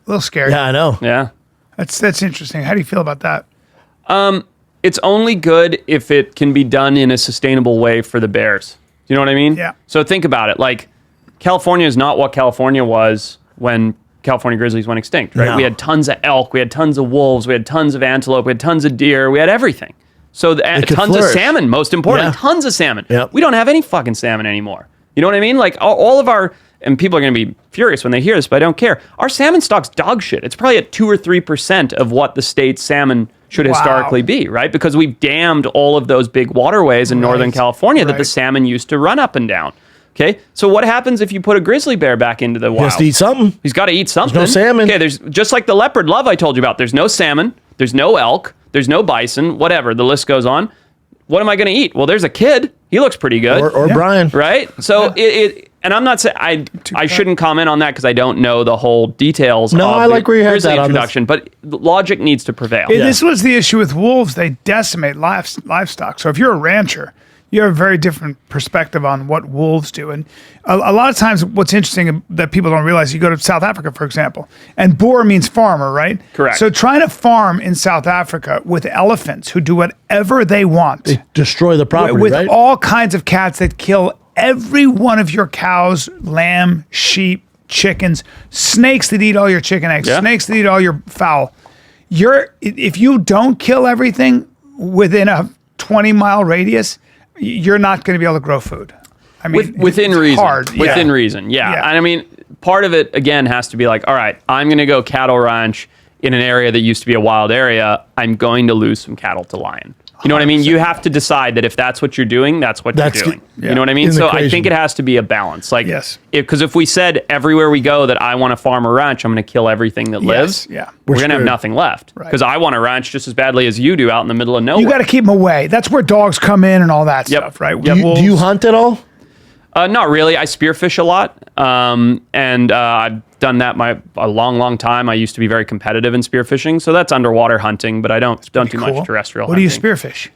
A little scary. Yeah, I know. Yeah. That's interesting. How do you feel about that? It's only good if it can be done in a sustainable way for the bears. You know what I mean? Yeah. So think about it. Like, California is not what California was when California grizzlies went extinct, right? No. We had tons of elk, we had tons of wolves, we had tons of antelope, we had tons of deer, we had everything. So tons of salmon, most important, tons of salmon. Yep. We don't have any fucking salmon anymore. You know what I mean? Like, all of our, and people are going to be furious when they hear this, but I don't care. Our salmon stock's dog shit. It's probably at 2 or 3% of what the state's salmon should historically be, right? Because we've dammed all of those big waterways in Northern California that the salmon used to run up and down. Okay, so what happens if you put a grizzly bear back into the wild? He has to eat something. He's got to eat something. There's no salmon. Okay, there's just like the leopard love I told you about. There's no salmon. There's no elk. There's no bison. Whatever. The list goes on. What am I going to eat? Well, there's a kid. He looks pretty good. Or Brian. Right? So and I'm not saying I shouldn't comment on that because I don't know the whole details of I like where you had grizzly that introduction, but logic needs to prevail. This was the issue with wolves. They decimate livestock. So if you're a rancher, you have a very different perspective on what wolves do. And a lot of times what's interesting that people don't realize, you go to South Africa, for example, and boer means farmer, right? Correct. So trying to farm in South Africa with elephants who do whatever they want. They destroy the property, with right? all kinds of cats that kill every one of your cows, lamb, sheep, chickens, snakes that eat all your chicken eggs, snakes that eat all your fowl. If you don't kill everything within a 20-mile radius, you're not going to be able to grow food. I mean, within it's reason. hard. Within reason, yeah. And I mean, part of it, again, has to be like, all right, I'm going to go cattle ranch in an area that used to be a wild area. I'm going to lose some cattle to lion. You know what I mean? You have to decide that if that's what you're doing, that's what you're doing. You know what I mean? So I think it has to be a balance. Like, because if we said everywhere we go that I want to farm a ranch, I'm going to kill everything that lives, we're going to have nothing left. Because I want a ranch just as badly as you do out in the middle of nowhere. You got to keep them away. That's where dogs come in and all that stuff, right? Do you hunt at all? Not really. I spearfish a lot, and I've done that a long time. I used to be very competitive in spearfishing, so that's underwater hunting, but I don't do much terrestrial hunting. What do you spearfish?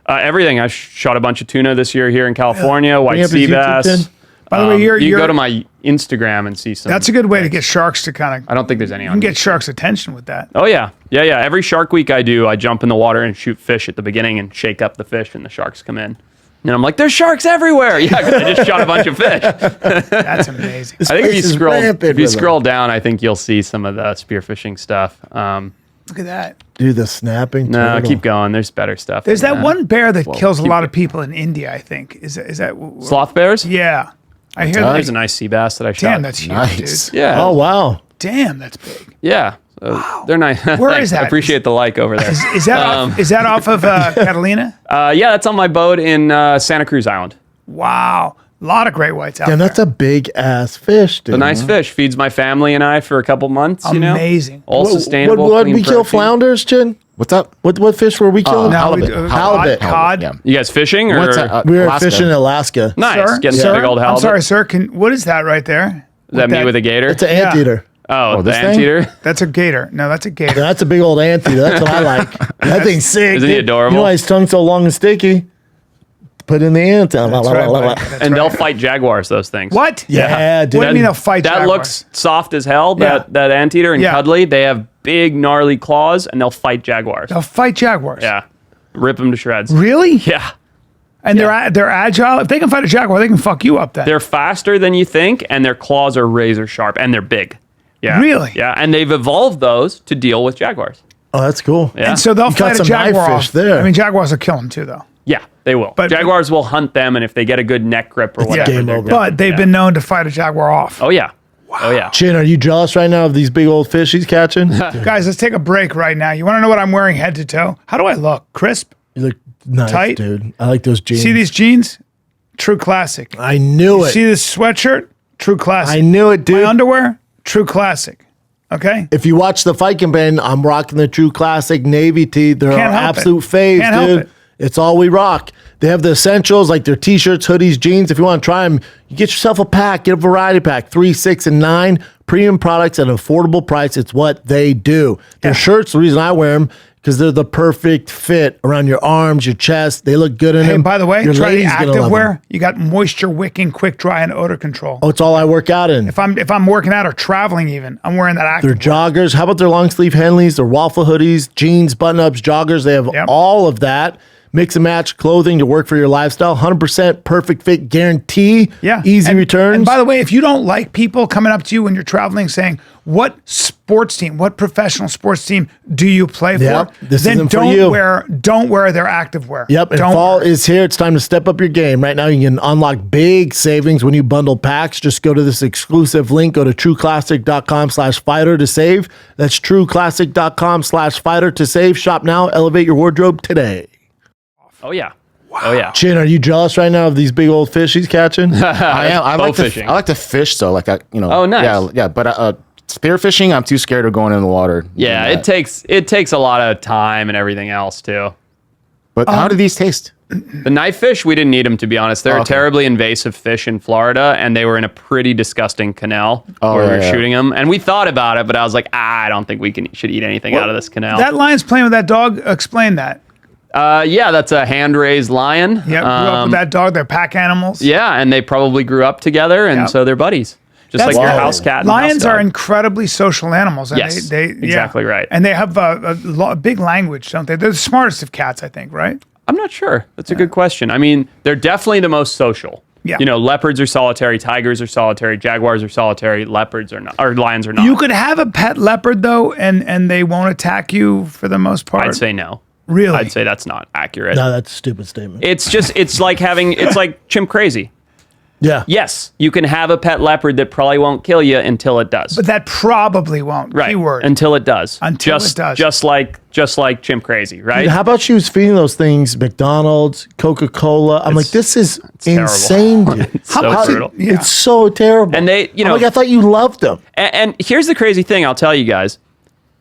Everything. I shot a bunch of tuna this year here in California, white sea bass. By the way, you go to my Instagram and see some. That's a good way to get sharks to kind of. I don't think there's any. You can get sharks' attention with that. Oh yeah. Every Shark Week I do, I jump in the water and shoot fish at the beginning and shake up the fish, and the sharks come in. And I'm like, there's sharks everywhere. Yeah, 'cause I just shot a bunch of fish. That's amazing. I think place is rampant if you with them. scroll down, I think you'll see some of the spearfishing stuff. Look at that. Dude, the snapping No, turtle. keep going. There's better stuff. There's than that one bear that kills a keep lot of people in India, I think. Is that Sloth bears? Yeah. I hear There's that. a nice sea bass that I shot. Damn, that's huge, Nice. dude. Yeah. Oh, wow. Damn, that's big. Yeah. So They're nice. Where is Thanks. I that? appreciate the like over there. Is that off of Catalina? Yeah, that's on my boat in Santa Cruz Island. Wow. A lot of great whites out Damn, there. that's a big ass fish, dude. A nice fish. Feeds my family and I for a couple months, you know? Amazing. All sustainable. What clean we kill protein. flounders, Chin? What's up? What fish were we killing? No, halibut. Halibut. Cod. Yeah. You guys fishing? Or? What's that? We were Alaska. fishing in Alaska. Nice. Sir, Getting sir, some big old I'm halibut. sorry, sir. What is that right there? Is that me with a gator? It's an Yeah. anteater. Oh, the this thing? anteater? That's a gator. No, that's a gator. That's a big old anteater. That's what I like. That thing's sick. Isn't he dude. adorable? You know why his tongue's so long and sticky? Put in the anteater. That's right, buddy. That's And right. they'll fight jaguars, those things. What? Yeah, dude. What do you mean they'll fight That jaguars? looks soft as hell, Yeah. that anteater and Yeah. cuddly. They have big, gnarly claws, and they'll fight jaguars. They'll fight jaguars. Yeah. Rip them to shreds. Really? Yeah. And they're agile. If they can fight a jaguar, they can fuck you up then. They're faster than you think, and their claws are razor sharp, and they're big. Yeah. Really? Yeah. And they've evolved those to deal with jaguars. Oh, that's cool. Yeah. And so they'll You got fight a some knife jaguar fish off. there. I mean, jaguars will kill them too, though. Yeah, they will. But- Jaguars will hunt them, and if they get a good neck grip or whatever, game they're over. good. But they've been known to fight a jaguar off. Oh, yeah. Oh, yeah. Chin, are you jealous right now of these big old fish he's catching? Guys, let's take a break right now. You want to know what I'm wearing head to toe? How do I look? Crisp? You look nice, Tight. dude. I like those jeans. See these jeans? True classic. I knew it. See this sweatshirt? True classic. I knew it, dude. My underwear? True classic. Okay? If you watch the fight campaign, I'm rocking the True Classic Navy tee. They're Can't our help it. absolute faves, Can't help dude. it. It's all we rock. They have the essentials like their t-shirts, hoodies, jeans. If you want to try them, you get yourself a pack. Get a variety pack, 3, 6, and 9 premium products at an affordable price. It's what they do. Their shirts, the reason I wear them, because they're the perfect fit around your arms, your chest. They look good in Hey, them. by the way, your try the lady's gonna active love wear. 'em. You got moisture wicking, quick dry, and odor control. Oh, it's all I work out in. If I'm working out or traveling even, I'm wearing that active. Their joggers. How about their long sleeve Henleys, their waffle hoodies, jeans, button ups, joggers? They have Yep. all of that. Mix and match clothing to work for your lifestyle. 100% perfect fit guarantee. Yeah. Easy And- returns. And by the way, if you don't like people coming up to you when you're traveling saying, what sports team, what professional sports team do you play Yep, for? this then isn't for don't you. don't wear their active wear. Yep, and Don't fall wear it. is here. It's time to step up your game. Right now, you can unlock big savings when you bundle packs. Just go to this exclusive link. Go to trueclassic.com/fighter to save. That's trueclassic.com/fighter to save. Shop now. Elevate your wardrobe today. Oh, yeah. Oh, yeah. Chin, are you jealous right now of these big old fish he's catching? I am. I Bow like to. fishing. I like to fish. So like Oh, nice. Yeah, yeah. But spearfishing, I'm too scared of going in the water. Yeah, doing that. it takes a lot of time and everything else, too. But how do these taste? The knife fish, we didn't need them, to be honest. They're a Okay. terribly invasive fish in Florida, and they were in a pretty disgusting canal where we were yeah. shooting them. And we thought about it, but I was like, I don't think we should eat anything out of this canal. That lion's playing with that dog. Explain that. Yeah, that's a hand-raised lion. Yeah, grew up with that dog. They're pack animals. Yeah, and they probably grew up together, and Yep. so they're buddies. Just That's- like your Wow. house cat and Lions house are dog. incredibly social animals. And Yes, they exactly right. And they have a big language, don't they? They're the smartest of cats, I think, right? I'm not sure. That's a good question. I mean, they're definitely the most social. Yeah. You know, leopards are solitary, tigers are solitary, jaguars are solitary, leopards are not, or lions are not. You could have a pet leopard though, and they won't attack you for the most part. I'd say no. Really? I'd say that's not accurate. No, that's a stupid statement. It's like Chimp Crazy. Yeah. Yes, you can have a pet leopard that probably won't kill you until it does. But that probably won't. right. Keyword. Until it does. Until it does. Just like Chimp Crazy, right? How about she was feeding those things McDonald's, Coca-Cola? I'm like, this is insane, dude. It's so brutal. Yeah. It's so terrible. And they, you know- I'm like, I thought you loved them. And here's the crazy thing, I'll tell you guys.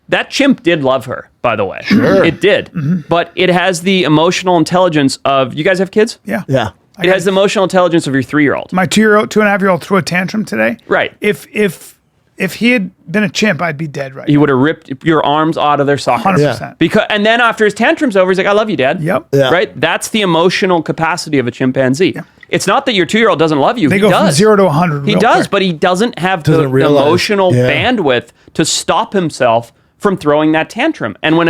That chimp did love her, by the way. Sure. It did. But it has the emotional intelligence of, you guys have kids? yeah. Yeah. It has the emotional intelligence of your 3-year-old. My 2.5-year-old threw a tantrum today. Right. If he had been a chimp, I'd be dead right He would have ripped your arms out of their sockets. 100%. And then after his tantrum's over, he's like, I love you, Dad. Yep. Yeah. Right? That's the emotional capacity of a chimpanzee. It's not that your 2-year-old doesn't love you. They He go does. from 0 to 100. He real does, quick. but he doesn't have the Doesn't realize. emotional Yeah. bandwidth to stop himself from throwing that tantrum. And when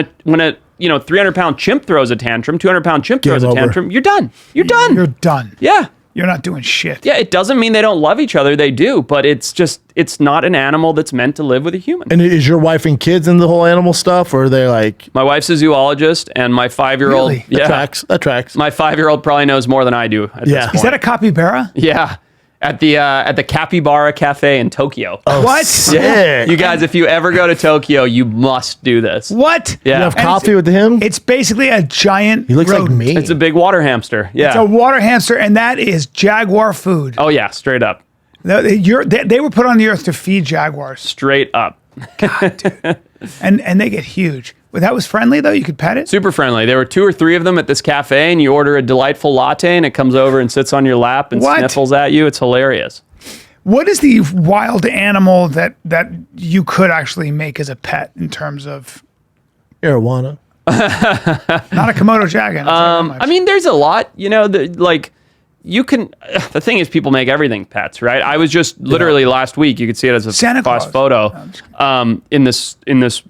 300-pound chimp throws a tantrum, 200-pound chimp throws a over. tantrum, you're done. You're done. You're done. Yeah. You're not doing shit. Yeah, it doesn't mean they don't love each other. They do, but it's not an animal that's meant to live with a human. And is your wife and kids in the whole animal stuff, or are they like? My wife's a zoologist, and my 5-year-old. Really? Yeah, That tracks. my 5-year-old probably knows more than I do. At this point. Is that a capybara? Yeah, at the Capybara Cafe in Tokyo. What? Sick. You guys, if you ever go to Tokyo, you must do this. What? Yeah. You have And coffee with him? It's basically a giant. He looks like rodent. me. It's a big water hamster. Yeah. It's a water hamster, and that is jaguar food. Oh yeah, straight up. They were put on the earth to feed jaguars, Straight up. and they get huge. But that was friendly though. You could pet it. Super friendly. There were 2 or 3 of them at this cafe, and you order a delightful latte, and it comes over and sits on your lap and What? sniffles at you. It's hilarious. What is the wild animal that you could actually make as a pet in terms of Arowana. not a Komodo dragon? I mean, there's a lot, you can, the thing is people make everything pets, right? I was just literally last week, you could see it as a Santa Claus. photo. In this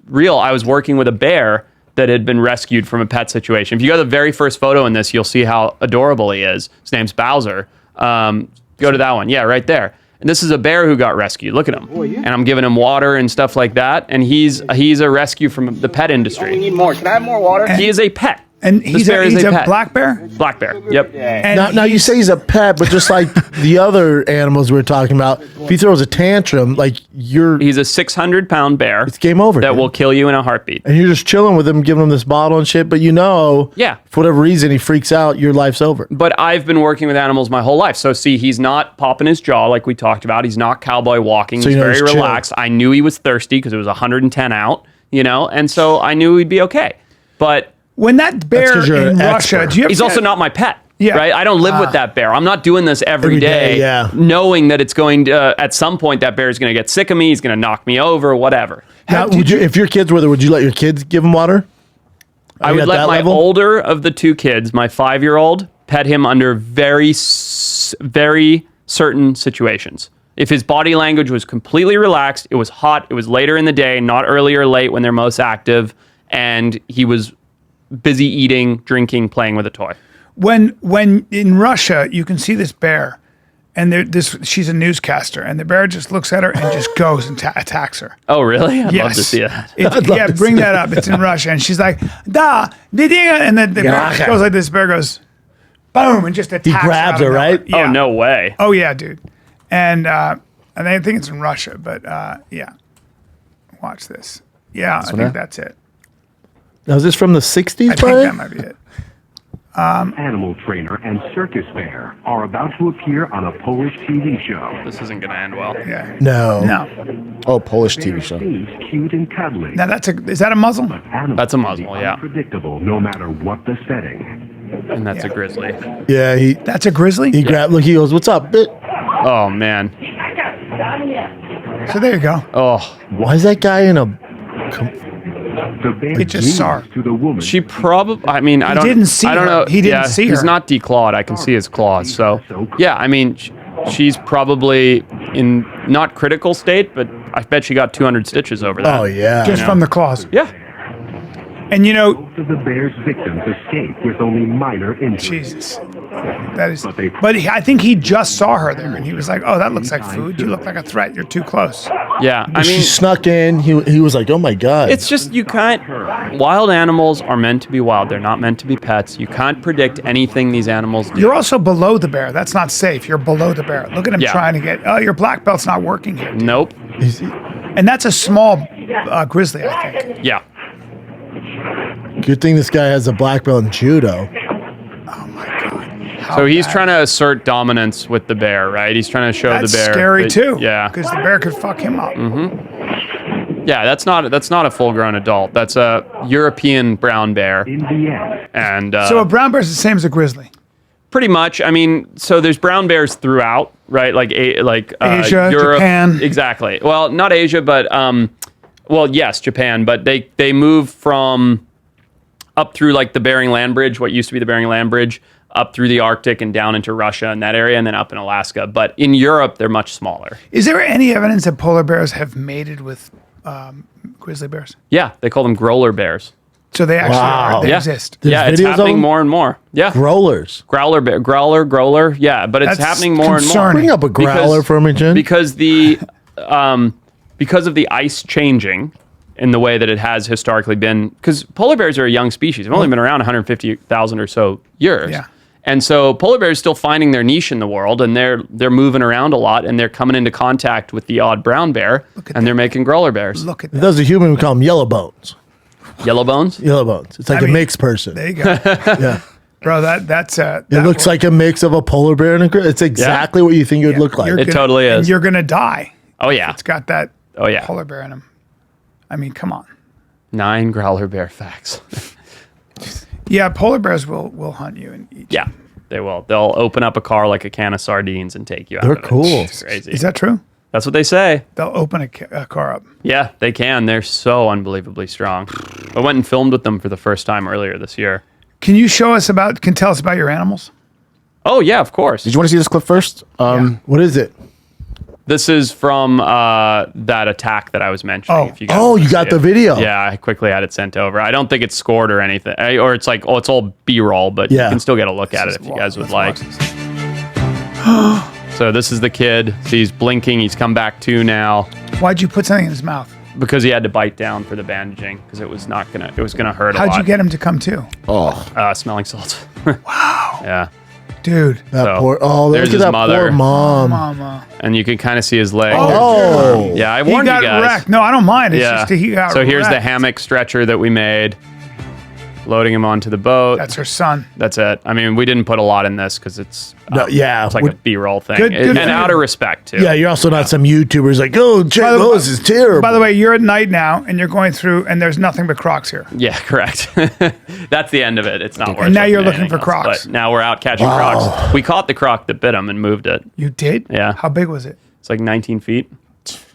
reel, I was working with a bear that had been rescued from a pet situation. If you go to the very first photo in this, you'll see how adorable he is. His name's Bowser. Go to that one. Yeah, right there. And this is a bear who got rescued. Look at him. And I'm giving him water and stuff like that. And he's a rescue from the pet industry. We need more. Can I have more water? He is a pet. And This he's bear is a pet. black bear. Black bear. Yep. And Now you say he's a pet, but just like the other animals we were talking about, if he throws a tantrum, like He's a 600-pound bear. it's game over. That dude. will kill you in a heartbeat. And you're just chilling with him, giving him this bottle and shit, but Yeah. for whatever reason, he freaks out, your life's over. But I've been working with animals my whole life. So see, he's not popping his jaw like we talked about. He's not cowboy walking. So He's you know very he's chill. relaxed. I knew he was thirsty because it was 110 out, and so I knew he'd be okay. But when that bear 'cause you're in an Russia, expert. do you ever he's also not my pet. Yeah. Right? I don't live with that bear. I'm not doing this every Every day, day, yeah. knowing that it's going to, at some point, that bear is going to get sick of me. He's going to knock me over, whatever. Now, if your kids were there, would you let your kids give him water? I Are you would at let that my level? older of the 2 kids, my 5-year-old, pet him under very certain situations. If his body language was completely relaxed, it was hot, it was later in the day, not early or late when they're most active, and he was busy eating, drinking, playing with a toy. when in Russia you can see this bear, and she's a newscaster, and the bear just looks at her and just goes and attacks her. Oh, really? I'd love to see that. Yeah, bring that up. It's in Russia, and she's like, "Da, and then the bear goes like this. Bear goes, boom, and just attacks. He grabs out of her, nowhere. right? Yeah. Oh, no way. Oh yeah, dude. And I think it's in Russia, but yeah. Watch this. Yeah, I think that's it. Now, is this from the 60s, I think Brian? that might be it. Animal trainer and circus bear are about to appear on a Polish TV show. This isn't going to end well. Yeah. No. No. Oh, Polish TV show. Seems cute and cuddly. Now is that a muzzle? Animals That's a can muzzle, be yeah. Unpredictable, no matter what the setting. And that's a grizzly. Yeah, That's a grizzly? he grabbed, look, he goes, what's up, bit? Oh, man. So there you go. Oh, Why is that guy in a... The bear He just saw her. to the woman. she probably, I mean, I don't didn't see I don't her. know. He didn't see He's her. not declawed. I can see his claws. So, yeah, I mean, she's probably in not critical state, but I bet she got 200 stitches over that. Oh, yeah. Just from the claws. Yeah. And Both of the bear's victims escaped with only minor injuries. Jesus. That is. But I think he just saw her there, and he was like, "Oh, that looks like food. You look like a threat. You're too close." Yeah. I She mean, snuck in. He was like, oh, my God. it's just you can't. Wild animals are meant to be wild. They're not meant to be pets. You can't predict anything these animals do. You're also below the bear. That's not safe. You're below the bear. Look at him Yeah. trying to get. Oh, your black belt's not working here. Nope. And that's a small grizzly, I think. Yeah. Good thing this guy has a black belt in judo. So he's trying to assert dominance with the bear, right? He's trying to show That's the bear. scary that- too. Yeah. Because the bear could fuck him up. Yeah, that's not a full-grown adult. That's a European brown bear, In the end, and So a brown bear's the same as a grizzly. pretty much. I mean, so there's brown bears throughout, right? Like Asia, Europe, Japan. Exactly. Well, not Asia, but well, yes, Japan. But they move from up through like the Bering Land Bridge, what used to be the Bering Land Bridge, up through the Arctic and down into Russia and that area, and then up in Alaska. But in Europe, they're much smaller. Is there any evidence that polar bears have mated with grizzly bears? Yeah, they call them growler bears. So they actually Wow. they Yeah. exist. There's Yeah, it's videos of happening them? more and more. Yeah. Growlers. Growler, growler. Yeah, but it's That's happening more and more. concerning. Bring up a growler for me, Jen. Because because of the ice changing in the way that it has historically been, because polar bears are a young species. They've only been around 150,000 or so years. Yeah. And so polar bears still finding their niche in the world, and they're moving around a lot, and they're coming into contact with the odd brown bear, and they're making growler bears. Look at If that. that was a human, we call them yellow bones. Yellow bones? Yellow bones. It's like a mean, mixed person. There you go. Yeah. Bro, that's It looks like a mix of a polar bear and a grizzly. It's exactly what you think it would look like. It totally is. You're gonna die. Oh, yeah. It's got that Oh, yeah. polar bear in him. I mean, come on. 9 growler bear facts. Yeah, polar bears will hunt you and eat. Yeah, they will. They'll open up a car like a can of sardines and take you out They're of it. cool. It's crazy. Is that true? That's what they say. They'll open a car up. Yeah, they can. They're so unbelievably strong. I went and filmed with them for the first time earlier this year. Can you tell us about your animals? Oh, yeah, of course. Did you want to see this clip first? What is it? This is from that attack that I was mentioning. Oh. If you guys Oh, wanna you see got it. the video. Yeah, I quickly had it sent over. I don't think it's scored or anything. Or it's like, it's all B-roll, but you Yeah. can still get a look at it if you guys would like. Let's watch this. So this is the kid. See, he's blinking. He's come back to now Why'd you put something in his mouth? because he had to bite down for the bandaging because it was gonna hurt a How'd lot. you get him to come to? Oh, Smelling salts. Wow. Yeah. Dude. That So, poor. Oh, there's look at his that mother. poor mom. Mama. And you can kind of see his leg. Oh. Yeah, I He warned got you guys. wrecked. No, I don't mind. It's Yeah. just he got So here's the wrecked. hammock stretcher that we made. Loading him onto the boat. That's her son. That's it. I mean, we didn't put a lot in this because it's No, yeah. it's like a B-roll thing, Good- good and for you. out of respect too. Yeah, you're also not some YouTubers like, oh, check By the- those is terrible. By the way, you're at night now, and you're going through, and there's nothing but crocs here. Yeah, correct. That's the end of it. It's not worth. And now you're anything looking for else, crocs. But now we're out catching crocs. We caught the croc that bit him and moved it. You did? Yeah. How big was it? It's like 19 feet.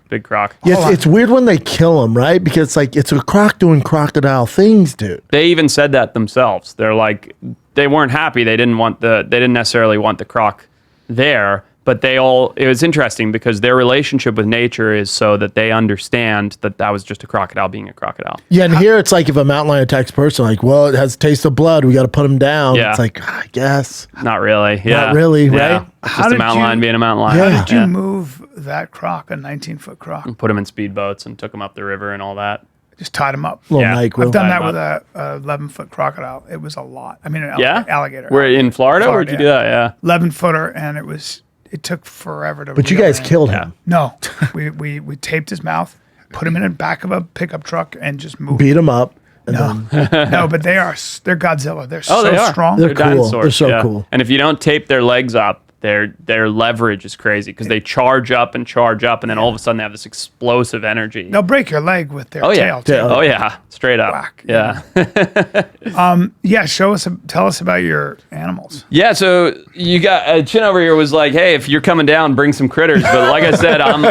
Big croc. yeah, Hold on. it's weird when they kill them, right? Because it's like it's a croc doing crocodile things, dude. They even said that themselves. They're like, they weren't happy. They didn't necessarily want the croc there, but it was interesting because their relationship with nature is so that they understand that was just a crocodile being a crocodile. Yeah, and here it's like if a mountain lion attacks a person, like, well, it has a taste of blood. We got to put him down. Yeah. It's like, I guess. Not really. Yeah. Not really, Yeah. right? It's How just a did mountain you- lion being a mountain lion. Yeah. How did you move that croc, a 19-foot croc? Put him in speedboats and took him up the river and all that. Just tied him up. Little Yeah. NyQuil. I've done that Tied with him a 11-foot crocodile. It was a lot. I mean, an Yeah? alligator. We're in Florida? Florida, Where'd you do yeah. that? Yeah. 11-footer, and it took forever to. But you reel guys in. killed him. No, we taped his mouth, put him in the back of a pickup truck, and just moved. Beat him up. And then, No, but they're Godzilla. They're Oh, so they are. strong. They're cool. dinosaurs. They're so cool. And if you don't tape their legs up, their leverage is crazy because they charge up, and then all of a sudden they have this explosive energy. They'll break your leg with their Oh yeah. tail. Too. Oh yeah. Straight up. Whack. Yeah. Yeah, tell us about your animals. Yeah, so you got Chin over here was like, "Hey, if you're coming down, bring some critters." But like I said, I'm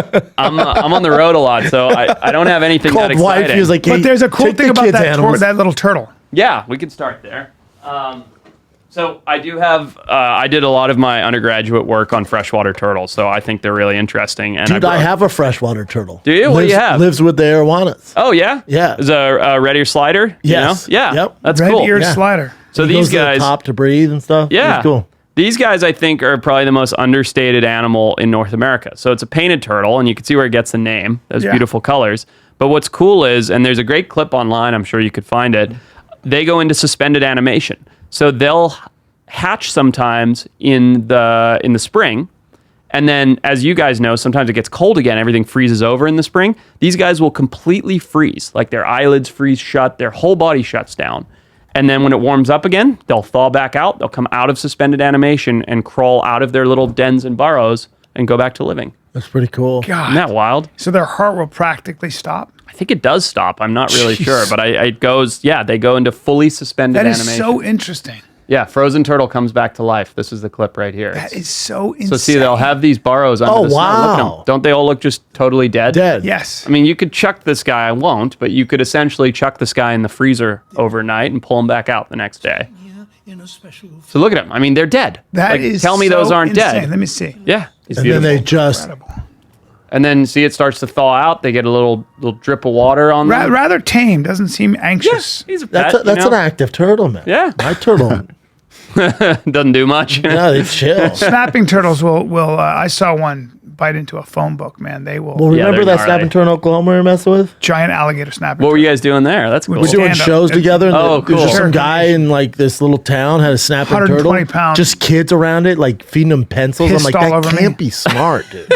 on the road a lot, so I don't have anything that called exciting. wife. He was like, hey, But there's a cool take thing the about kids' that animals. that little turtle. Yeah, we could start there. So I do have I did a lot of my undergraduate work on freshwater turtles, so I think they're really interesting. And Dude, I brought- have a freshwater turtle. Do you? What do you have? Lives with the Arowanas. Oh yeah, Yeah. Is a red ear slider? You Yes. know? Yeah. Yep. That's Red cool. eared Yeah. slider. So He these goes to the guys, top to breathe and stuff. yeah, It's cool. These guys, I think, are probably the most understated animal in North America. So it's a painted turtle, and you can see where it gets the name. Those Yeah. beautiful colors. But what's cool is, and there's a great clip online, I'm sure you could find it, they go into suspended animation. So they'll hatch sometimes in the spring, and then, as you guys know, sometimes it gets cold again, everything freezes over in the spring. These guys will completely freeze, like their eyelids freeze shut, their whole body shuts down. And then when it warms up again, they'll thaw back out. They'll come out of suspended animation and crawl out of their little dens and burrows and go back to living. That's pretty cool. Isn't God. that wild? So their heart will practically stop. I think it does stop. I'm not really Jeez. sure, but it goes, yeah, they go into fully suspended That is animation. so interesting. Yeah, frozen turtle comes back to life. This is the clip right here. That is so insane. So see, they'll have these burrows under Oh, the snow. Look at them. wow. Don't they all look just totally dead? Dead. Yes. I mean, you could chuck this guy. I won't, but you could essentially chuck this guy in the freezer overnight and pull him back out the next day. So look at them. I mean, they're dead. That Like, is tell me so those aren't insane. dead. Let me see. Yeah, he's And beautiful. then they just Incredible. And then see, it starts to thaw out. They get a little drip of water on them. Rather tame. Doesn't seem anxious. He's a pet. That's an active turtle, man. Yeah. My turtle. Doesn't do much. Yeah, they chill. Snapping turtles will. I saw one bite into a phone book. Man, they will. Well, remember they're that gnarly. snapping turtle in Oklahoma we were messing with? Giant alligator snapping. What were you guys doing there? That's cool. We're We're doing Stand-up. shows together. And Oh, there's just cool. some guy in like this little town had a snapping 120 turtle. pounds. Just kids around it, like feeding them pencils. Pissed I'm like, all that over can't me. be smart, dude.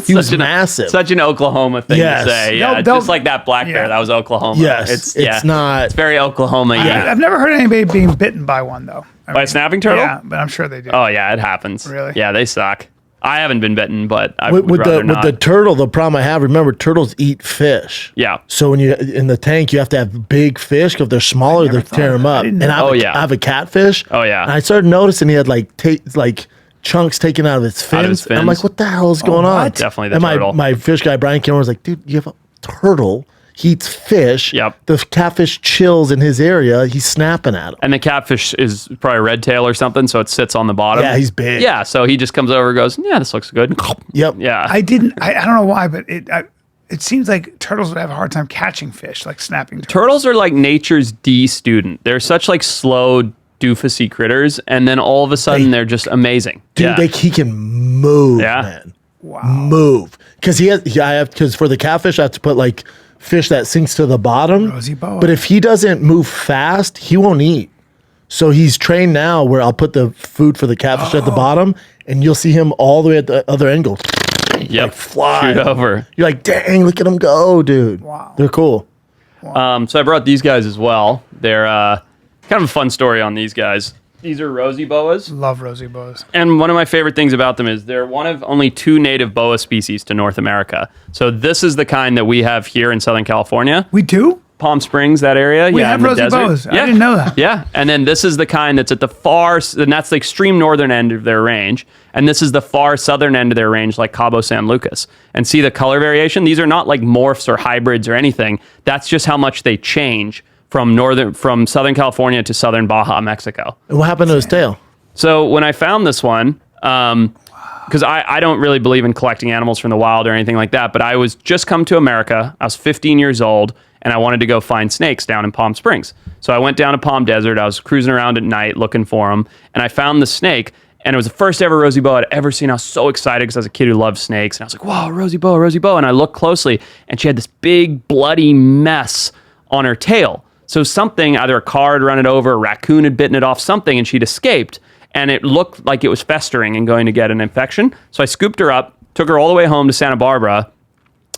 He was massive. Such an Oklahoma thing Yes. to say. Yeah, They'll- just like that black bear. yeah. That was Oklahoma. Yes, it's not. It's very Oklahoma. Yeah. I've never heard anybody being bitten by one though. By a snapping turtle? Yeah, but I'm sure they do. Oh yeah, it happens. Really? Yeah, they suck. I haven't been bitten, but I with, would with rather the not. with the turtle, the problem I have. Remember, turtles eat fish. Yeah. So when you in the tank, you have to have big fish because if they're smaller, they tear them up. And didn't know. I have a catfish. Oh, yeah. And I started noticing he had like chunks taken out of his fins. Out of his And I'm like, fins. what the hell is going on? what? Definitely the and turtle. my fish guy Brian Cameron was like, dude, you have a turtle. He eats fish. Yep. The catfish chills in his area. He's snapping at him. And the catfish is probably red tail or something, so it sits on the bottom. Yeah, he's big. Yeah, so he just comes over and goes, yeah, this looks good. Yep. Yeah. I don't know why, but it seems like turtles would have a hard time catching fish, like snapping turtles. Turtles are like nature's D student. They're such like slow, doofusy critters, and then all of a sudden they're just amazing. Dude, yeah. he can move, Yeah. man. Wow. Move. Because because for the catfish, I have to put like fish that sinks to the bottom. Rosy boa. But if he doesn't move fast, he won't eat. So he's trained now where I'll put the food for the catfish at the bottom, and you'll see him all the way at the other end go, Yep. like fly. Shoot over. You're like, dang, look at him go, dude. Wow. They're cool. So I brought these guys as well. They're kind of a fun story on these guys. These are rosy boas. Love rosy boas. And one of my favorite things about them is they're one of only 2 native boa species to North America. So this is the kind that we have here in Southern California. We do? Palm Springs, that area. We yeah, have in the rosy desert. boas. I didn't know that. Yeah. And then this is the kind that's at the and that's the extreme northern end of their range. And this is the far southern end of their range, like Cabo San Lucas. And see the color variation? These are not like morphs or hybrids or anything. That's just how much they change from Southern California to southern Baja, Mexico. And what happened to his tail? So when I found this one, because I don't really believe in collecting animals from the wild or anything like that, but I was just come to America. I was 15 years old, and I wanted to go find snakes down in Palm Springs. So I went down to Palm Desert. I was cruising around at night looking for them, and I found the snake. And it was the first ever rosy boa I'd ever seen. I was so excited because I was a kid who loved snakes. And I was like, wow, rosy boa, rosy boa. And I looked closely, and she had this big bloody mess on her tail. So something, either a car had run it over, a raccoon had bitten it off, something, and she'd escaped. And it looked like it was festering and going to get an infection. So I scooped her up, took her all the way home to Santa Barbara,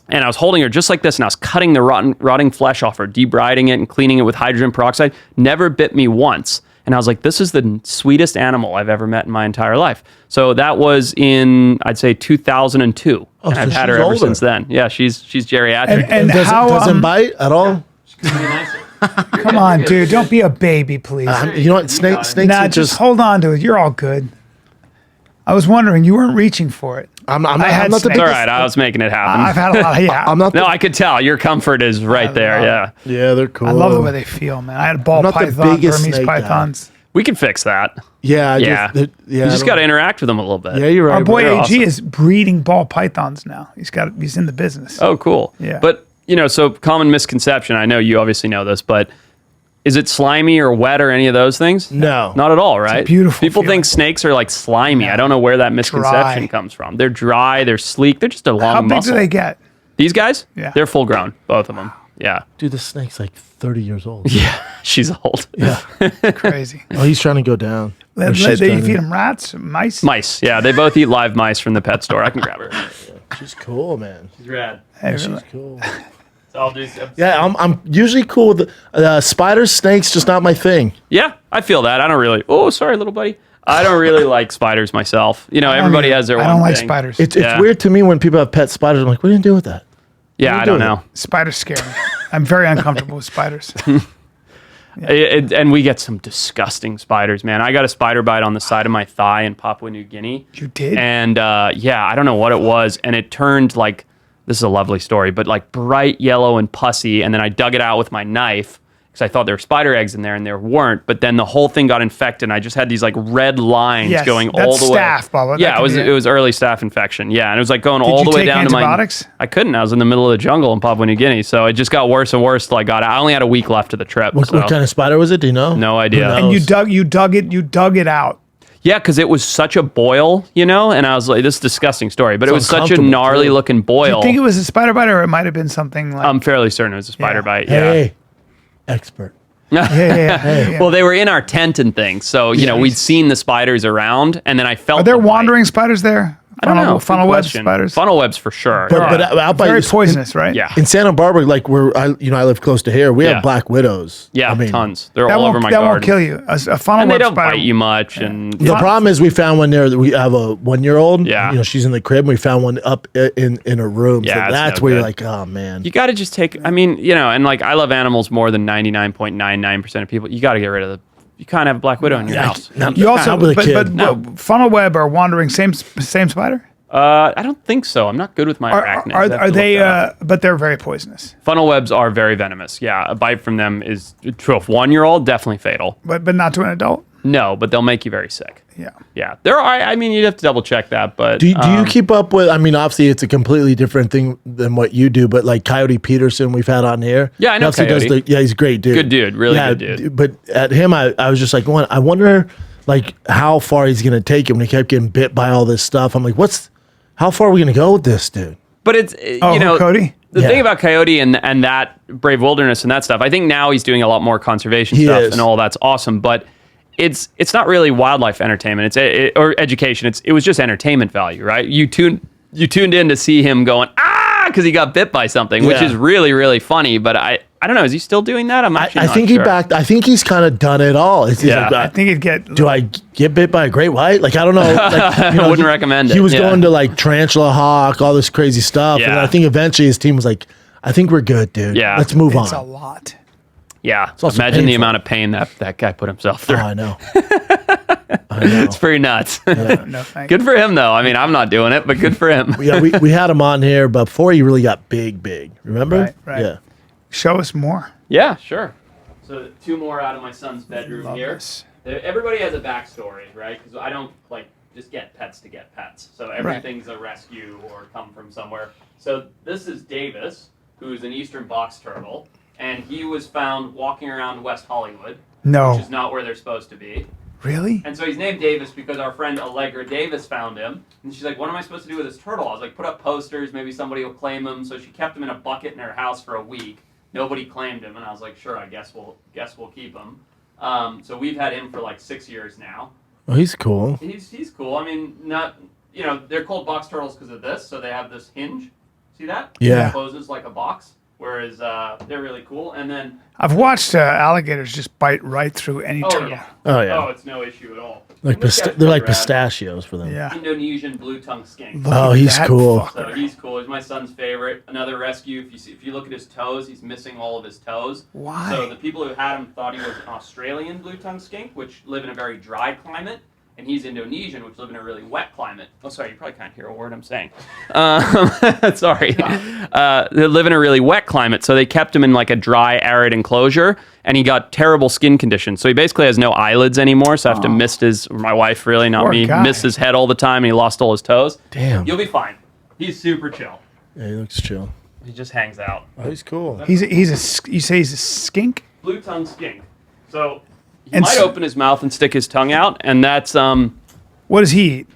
and I was holding her just like this, and I was cutting the rotting flesh off her, debriding it and cleaning it with hydrogen peroxide. Never bit me once. And I was like, this is the sweetest animal I've ever met in my entire life. So that was in, I'd say, 2002. And so I've had she's her ever older. since then. Yeah, she's geriatric. And how doesn't bite at all? come on, dude, don't be a baby, please. You know what? Snakes Nah, are just hold on to it. You're all good. I was wondering, you weren't reaching for it. I'm I had not the snakes. It's all biggest. right, I was making it happen. I've had a lot of, yeah. I'm not. No, I could tell. Your comfort is right there. Yeah. Yeah, they're cool. I love the way they feel, man. I had ball not the python, biggest Burmese snake guy. pythons. We can fix that. Yeah, Yeah. yeah. You just got to interact with them a little bit. Yeah, you're right. Our boy They're AG awesome. is breeding ball pythons now. He's in the business. Oh, cool. Yeah. But, so common misconception, I know you obviously know this, but is it slimy or wet or any of those things? No. Not at all, right? beautiful People feeling. think snakes are like slimy. I don't know where that misconception Dry. comes from. They're dry, they're sleek, they're just a long How big muscle. do they get? These guys? Yeah. They're full grown, both of them. Yeah. Dude, the snake's like 30 years old. Yeah. She's old. Yeah. Crazy. Oh, he's trying to go down. Or They she's trying to- feed them rats, mice. Mice. Yeah. They both eat live mice from the pet store. I can grab her. She's cool, man. She's rad. Hey, She's really. cool. I'll do Yeah, I'm usually cool with spiders, snakes, just not my thing. Yeah, I feel that. I don't really. Oh, sorry, little buddy. I don't really like spiders myself. Everybody has their I one don't like thing. spiders. It's Yeah. weird to me when people have pet spiders. I'm like, what do you do with that? Yeah, I don't doing? know. Spiders scare me. I'm very uncomfortable with spiders. And we get some disgusting spiders, man. I got a spider bite on the side of my thigh in Papua New Guinea. You did? And yeah, I don't know what it was. And it turned like, this is a lovely story, but like bright yellow and pussy. And then I dug it out with my knife because I thought there were spider eggs in there, and there weren't. But then the whole thing got infected, and I just had these like red lines going all the way. That's staph, Bubba. Yeah, it was early staph infection. Yeah, and it was like going all the way down to my. Antibiotics? I couldn't. I was in the middle of the jungle in Papua New Guinea, so it just got worse and worse till I got out. I only had a week left of the trip. What kind of spider was it? Do you know? No idea. And you dug it out. Yeah, because it was such a boil, you know, and I was like, this is a disgusting story, but it was such a gnarly looking boil. Do you think it was a spider bite, or it might have been something like? I'm fairly certain it was a spider bite. Hey, expert. Yeah. Well, they were in our tent and things, so you know we'd seen the spiders around, and then I felt. Are there wandering spiders there? I don't know. Funnel web spiders. Funnel webs for sure. But out by Very poisonous, right? Yeah. In Santa Barbara, like I live close to here. We have black widows. Yeah, I mean, tons. They're all over my garden. That won't kill you. A funnel And they web don't spider. bite you much. And The problem is we found one there. That we have a 1-year-old. Yeah. You know, she's in the crib. And we found one up in her room. Yeah, so it's that's no where you're good. like, oh man. you got to just take. I mean, you know, and like I love animals more than 99.99% of people. You got to get rid of the. You can't have a black widow in your house. You also, but funnel web or wandering same spider. I don't think so. I'm not good with my arachnids. Are they? But they're very poisonous. Funnel webs are very venomous. Yeah, a bite from them is to a 1-year-old definitely fatal. But not to an adult. No, but they'll make you very sick. Yeah. Yeah, there are. I mean, you'd have to double check that. But Do you keep up with? I mean, obviously, it's a completely different thing than what you do. But like Coyote Peterson, we've had on here. Yeah, I know Coyote. He's a great dude. Good dude, really good dude. But at him, I was just like, I wonder, like, how far he's gonna take him. And he kept getting bit by all this stuff. I'm like, how far are we gonna go with this, dude? But it's you know, Cody? the thing about Coyote and that Brave Wilderness and that stuff. I think now he's doing a lot more conservation He stuff is. and all that's awesome. But it's not really wildlife entertainment. Or education. It was just entertainment value, right? You tuned in to see him going because he got bit by something, which is really really funny. But I don't know. Is he still doing that? I'm actually. I think sure. I think he's kind of done it all. He's like, I think it'd get. Do I get bit by a great white? Like, I don't know. Like, I wouldn't recommend it. He was Yeah. going to like tarantula hawk, all this crazy stuff. And Yeah. I think eventually his team was like, I think we're good, dude. Yeah. Let's move It's a on. lot. Yeah. also Imagine the painful. amount of pain that guy put himself through. Oh, I know. I know. It's pretty nuts. No, thank Good for him, though. I mean, I'm not doing it, but good for him. Yeah, we had him on here before he really got big. Remember? Right. Yeah. Show us more. Yeah, sure. So 2 more out of my son's bedroom Love here. this. Everybody has a backstory, right? Because I don't just get pets to get pets. So everything's a rescue or come from somewhere. So this is Davis, who's an eastern box turtle, and he was found walking around West Hollywood, No. which is not where they're supposed to be. Really? And so he's named Davis because our friend Allegra Davis found him. And she's like, what am I supposed to do with this turtle? I was like, put up posters, maybe somebody will claim him. So she kept him in a bucket in her house for a week. Nobody claimed him, and I was like, sure, I guess we'll keep him. So we've had him for like 6 years now. Oh, he's cool. He's cool. I mean, they're called box turtles because of this. So they have this hinge. See that? Yeah. It closes like a box. Whereas they're really cool. And then I've watched alligators just bite right through any turtle. Oh, yeah. Oh, it's no issue at all. Like And this guy's they're like pretty rad. pistachios for them. Yeah. Indonesian blue-tongued skink. Look Oh, at he's that cool. fucker. So he's cool. He's my son's favorite. Another rescue. If you look at his toes, he's missing all of his toes. Why? So the people who had him thought he was an Australian blue-tongued skink, which live in a very dry climate, and he's Indonesian, which live in a really wet climate. Oh, sorry, you probably can't hear a word I'm saying. Sorry. They live in a really wet climate, so they kept him in like a dry, arid enclosure, and he got terrible skin conditions. So he basically has no eyelids anymore, so I have to mist my wife, really, not Poor me, guy. mist his head all the time, and he lost all his toes. Damn. You'll be fine. He's super chill. Yeah, he looks chill. He just hangs out. Oh, he's cool. You say he's a skink? Blue-tongued skink. So he And might so- open his mouth and stick his tongue out, and that's What does he eat?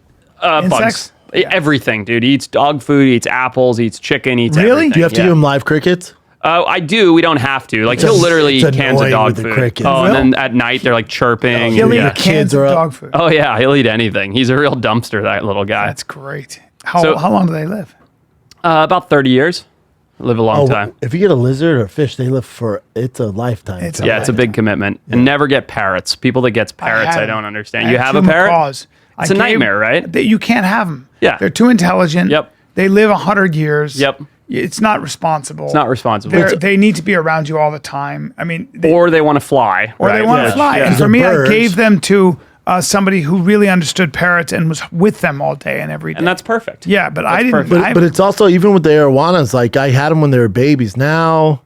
Insects? bugs. Everything, dude. He eats dog food, he eats apples, he eats chicken, he eats Really? everything. Do you have to give him live crickets? I do. We don't have to. Like, he'll literally it's eat cans of annoying dog with the food. crickets. Oh, Really? and then at night they're like chirping. He'll yeah. eat cans of are up. dog food. Oh yeah, he'll eat anything. He's a real dumpster, that little guy. That's great. How So- long do they live? About 30 years. Live a long time. If you get a lizard or fish, they live it's a lifetime. It's Yeah, it's a big commitment. And never get parrots. People that gets parrots, I had don't them. understand. I You had have a two parrot? macaws. It's a nightmare, right? You can't have them. Yeah. They're too intelligent. Yep. They live 100 years. Yep. It's not responsible. It's not responsible. They need to be around you all the time. I mean, Or they want to fly. or they right? want to Which- fly. yeah. And for They're me, birds. I gave them to somebody who really understood parrots and was with them all day and every day. And that's perfect. yeah, but I that's didn't. perfect. I- But it's also, even with the Arowanas, like I had them when they were babies. Now,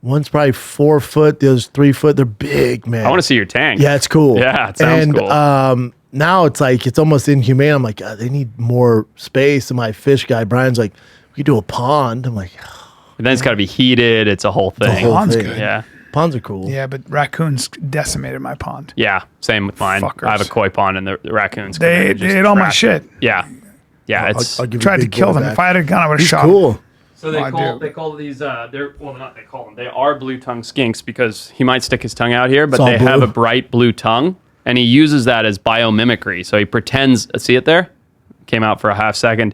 One's probably 4 foot. The other's 3 foot. They're big, man. I want to see your tank. Yeah, it's cool. Yeah, it sounds cool. Now it's like it's almost inhumane. I'm like, they need more space. And my fish guy Brian's like, we could do a pond. I'm like, But then it's got to be heated. It's a whole thing. whole Pond's thing. good. Yeah. ponds are cool. Yeah, but raccoons decimated my pond. Yeah, same with mine. Fuckers. I have a koi pond, and the raccoons. come in They and just ate all my trash shit. it. Yeah, yeah. It's I'll give you Tried to big kill boy them. back. If I had a gun, I would have He's shot cool. them. so they call these they're not they call them, they are blue tongue skinks because he might stick his tongue out here, but It's all they have blue. a bright blue tongue, and he uses that as biomimicry. So he pretends. See it there? Came out for a half second.